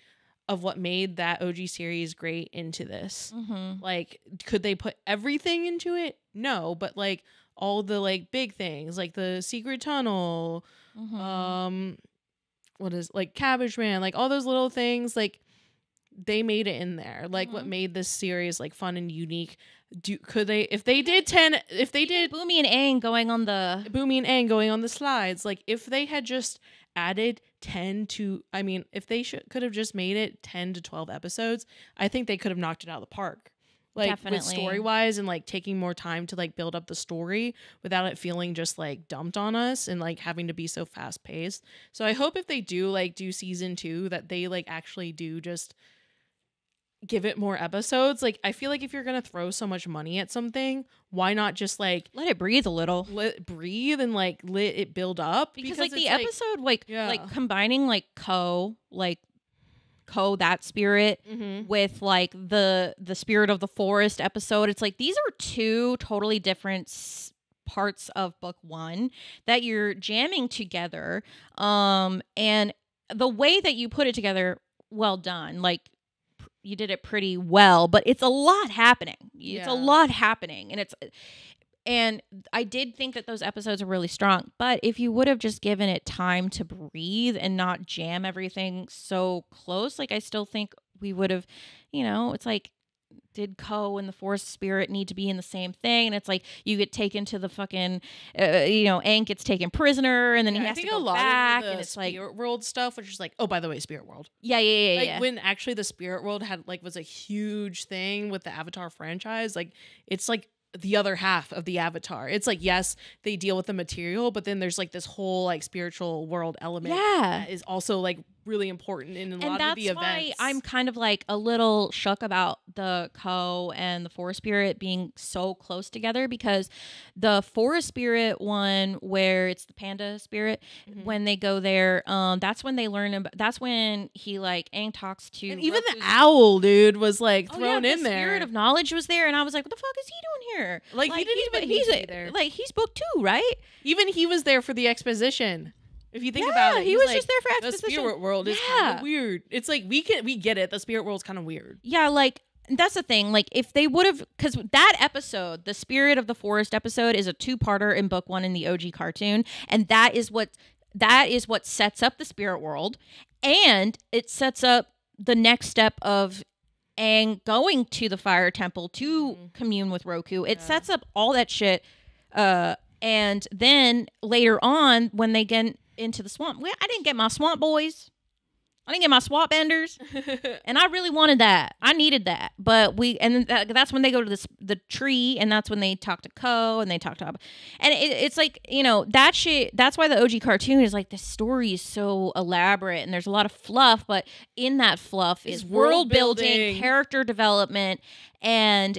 of what made that OG series great into this. Like, could they put everything into it? No, but like all the like big things, like the secret tunnel, what is like Cabbage Man, like all those little things, like they made it in there. Like what made this series like fun and unique. Could they, if they did Boomy and Aang going on the slides, like if they had just added 10 to, I mean, if they could have just made it 10 to 12 episodes, I think they could have knocked it out of the park. Like Definitely. With story wise and like taking more time to like build up the story without it feeling just like dumped on us and like having to be so fast paced. So I hope if they do like do season 2 that they like actually do just give it more episodes. Like, I feel like if you're gonna throw so much money at something, why not just like let it breathe a little, let it breathe and like let it build up? Because like the episode, like combining like that spirit with like the spirit of the forest episode, it's like these are two totally different parts of book one that you're jamming together, and the way that you put it together, well done. Like, you did it pretty well, but it's a lot happening. It's a lot happening, and I did think that those episodes are really strong. But if you would have just given it time to breathe and not jam everything so close, like I still think we would have, it's like, did Ko and the forest spirit need to be in the same thing? And it's like you get taken to the fucking, Aang gets taken prisoner, and then he has to go back, and it's like spirit world stuff, which is like, oh, by the way, spirit world. Yeah. When actually the spirit world was a huge thing with the Avatar franchise. Like, it's like the other half of the Avatar. It's like, yes, they deal with the material, but then there's like this whole like spiritual world element that is also like really important in a lot of the events. And that's why I'm kind of like a little shook about the Ko and the forest spirit being so close together, because the forest spirit one, where it's the panda spirit, when they go there, that's when they learn about, that's when he like Aang talks to, and even the owl dude was like thrown in there. The spirit of knowledge was there, and I was like, what the fuck is he doing here? Like he didn't even need to be there. Like, he's book 2, right? Even he was there for the exposition. If you think about it, he was like, just there for exposition. The spirit world is kind of weird. It's like we get it. The spirit world's kind of weird. Yeah, like that's the thing. Like, if they would have, because that episode, the Spirit of the Forest episode, is a 2-parter in book 1 in the OG cartoon, and that is what sets up the spirit world, and it sets up the next step of Aang going to the fire temple to commune with Roku. It sets up all that shit. And then later on, when they get into the swamp, I didn't get my swamp boys. I didn't get my swamp benders. And I really wanted that. I needed that. But that's when they go to the tree, and that's when they talk to Ko, and they talk to, and it's like, that shit, that's why the OG cartoon is like, the story is so elaborate, and there's a lot of fluff, but in that fluff is world building, character development, and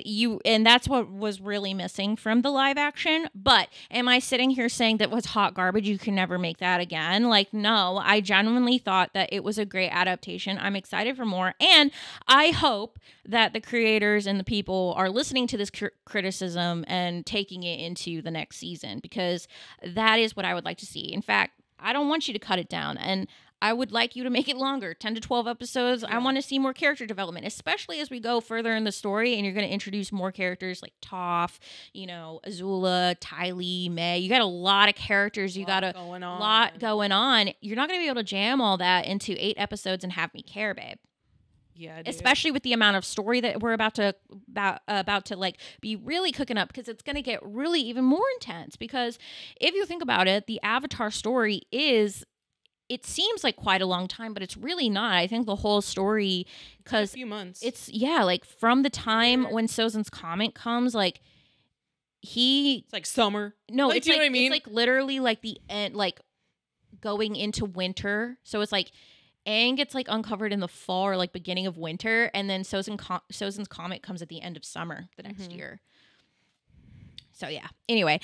that's what was really missing from the live action. But am I sitting here saying that was hot garbage, you can never make that again? Like, no, I genuinely thought that it was a great adaptation. I'm excited for more, and I hope that the creators and the people are listening to this criticism and taking it into the next season, because that is what I would like to see. In fact, I don't want you to cut it down, and I would like you to make it longer, 10 to 12 episodes. I want to see more character development, especially as we go further in the story, and you're going to introduce more characters like Toph, Azula, Ty Lee, May. You got a lot of characters. You got a lot going on. You're not going to be able to jam all that into 8 episodes and have me care, babe. Yeah, dude. Especially with the amount of story that we're about to like be really cooking up, because it's going to get really even more intense. Because if you think about it, the Avatar story it seems like quite a long time, but it's really not. I think the whole story, because a few months. It's like from the time when Sozin's comet comes, like it's like summer. No, like, it's do you like, know what I mean? It's like literally like the end, like going into winter. So it's like Aang gets like uncovered in the fall or like beginning of winter, and then Sozin's comet comes at the end of summer the next year. So yeah. Anyway,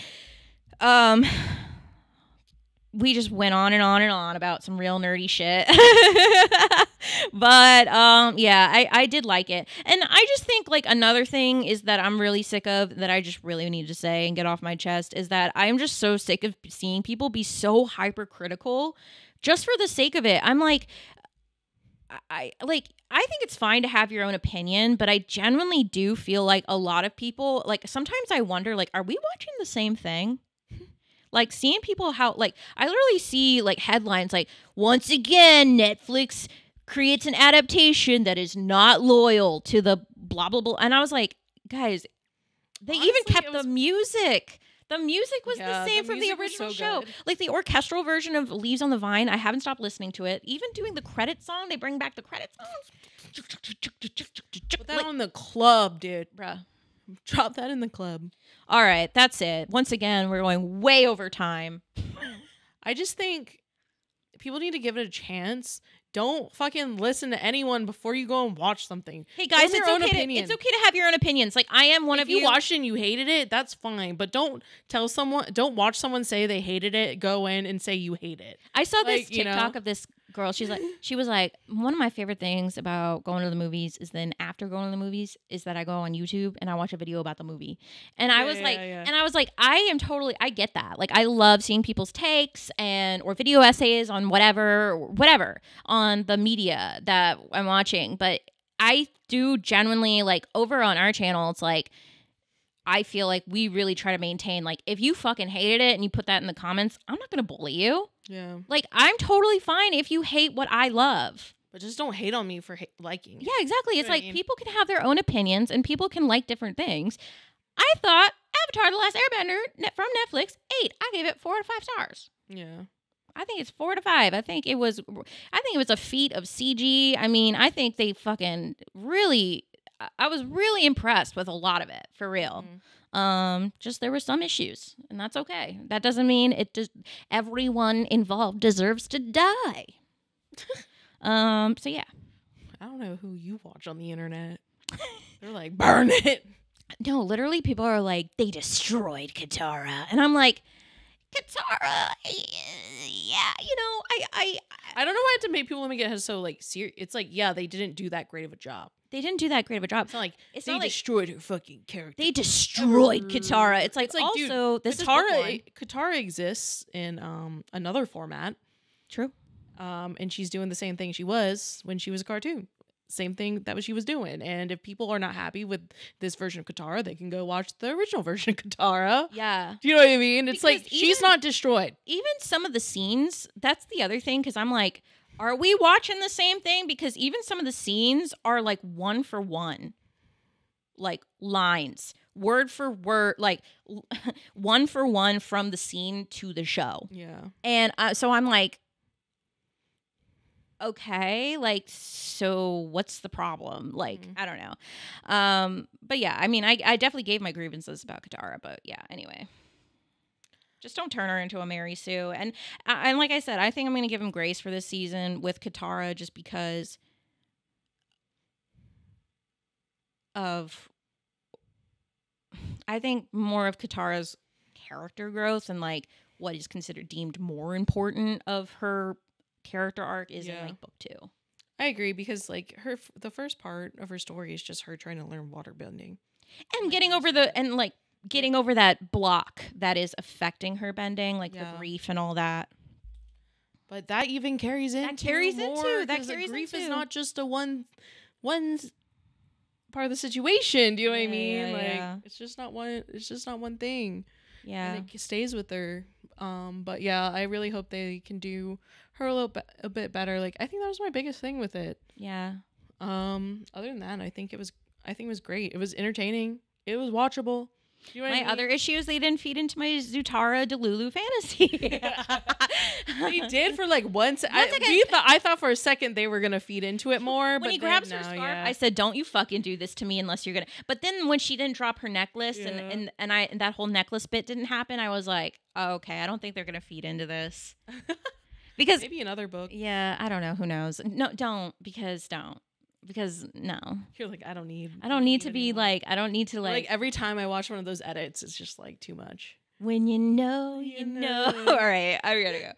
we just went on and on and on about some real nerdy shit. But yeah, I did like it. And I just think like another thing is that I'm really sick of, that I just really need to say and get off my chest, is that I'm just so sick of seeing people be so hypercritical just for the sake of it. I'm like, I think it's fine to have your own opinion, but I genuinely do feel like a lot of people, like sometimes I wonder, like, are we watching the same thing? Like, seeing people how, like, I literally see, like, headlines like, once again, Netflix creates an adaptation that is not loyal to the blah, blah, blah. And I was like, guys, they honestly even kept the music. The music was the same from the original show. Good. Like, the orchestral version of Leaves on the Vine, I haven't stopped listening to it. Even doing the credit song, they bring back the credit songs. Put that on the club, dude. Bruh. Drop that in the club. All right, that's it. Once again, we're going way over time. I just think people need to give it a chance. Don't fucking listen to anyone before you go and watch something. Hey guys, it's okay to have your own opinions. Like, I am one of you. If you watched it and you hated it, that's fine. But don't watch someone say they hated it, go in and say you hate it. I saw this TikTok of this girl. She was like, one of my favorite things about going to the movies is then after going to the movies is that I go on YouTube and I watch a video about the movie. And I was like, I get that. Like, I love seeing people's takes or video essays on whatever on the media that I'm watching. But I do genuinely, like, over on our channel, it's like, I feel like we really try to maintain, like, if you fucking hated it and you put that in the comments, I'm not going to bully you. Yeah. Like, I'm totally fine if you hate what I love. But just don't hate on me for liking. Yeah, exactly. It's like, people can have their own opinions and people can like different things. I thought Avatar: The Last Airbender from Netflix, 8. I gave it 4 out of 5 stars. Yeah. I think it's 4 out of 5. I think it was a feat of CG. I mean, I think they fucking really... I was really impressed with a lot of it, for real. Just there were some issues, and that's okay. That doesn't mean everyone involved deserves to die. So yeah. I don't know who you watch on the internet. They're like, burn it. No, literally people are like, they destroyed Katara. And I'm like, Katara, yeah, I don't know why to make people make it so like serious. It's like, yeah, they didn't do that great of a job. They didn't do that great of a job. It's not like they destroyed her fucking character. They destroyed Katara. It's like also, dude, this Katara exists in another format. True. And she's doing the same thing she was when she was a cartoon. Same thing that she was doing. And if people are not happy with this version of Katara, they can go watch the original version of Katara. Yeah. Do you know what I mean? It's because like, she's not destroyed. Even some of the scenes, that's the other thing, because I'm like, are we watching the same thing? Because even some of the scenes are like 1 for 1. Like, lines. Word for word. Like, 1 for 1 from the scene to the show. Yeah. And so I'm like, okay, like, so what's the problem? Like, I don't know. But yeah, I mean, I definitely gave my grievances about Katara, but yeah, anyway. Just don't turn her into a Mary Sue. And like I said, I think I'm going to give him grace for this season with Katara just because of, I think, more of Katara's character growth and like what is considered deemed more important of her character arc is in like book 2. I agree, because like the first part of her story is just her trying to learn waterbending and getting over that block that is affecting her bending, like the grief and all that. But that even carries into grief is not just a one part of the situation. Do you know what I mean? Like it's just not one thing. Yeah. And it stays with her. But yeah, I really hope they can do her a bit better. Like, I think that was my biggest thing with it. Yeah. Other than that, I think it was great. It was entertaining. It was watchable. You know my other issue is they didn't feed into my Zutara Delulu fantasy. They did for like once. I thought for a second they were gonna feed into it more. When but he grabs her scarf, I said, "Don't you fucking do this to me unless you're gonna." But then when she didn't drop her necklace and that whole necklace bit didn't happen, I was like, oh, "Okay, I don't think they're gonna feed into this." Because maybe another book. Yeah, I don't know. Who knows? No, don't. Because no. You're like, I don't need to be anymore. Like, I don't need to like every time I watch one of those edits, it's just like too much. When you know. All right, I gotta go.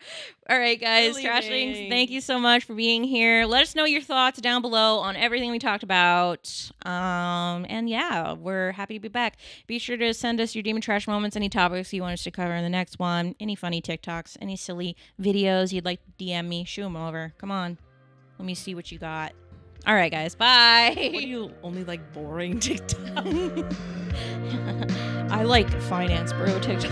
All right, guys, Trashlings, thank you so much for being here. Let us know your thoughts down below on everything we talked about. And yeah, we're happy to be back. Be sure to send us your Demon Trash moments, any topics you want us to cover in the next one, any funny TikToks, any silly videos you'd like to DM me. Shoot them over. Come on, let me see what you got. All right, guys. Bye. What do you only like boring TikTok? I like finance bro TikTok.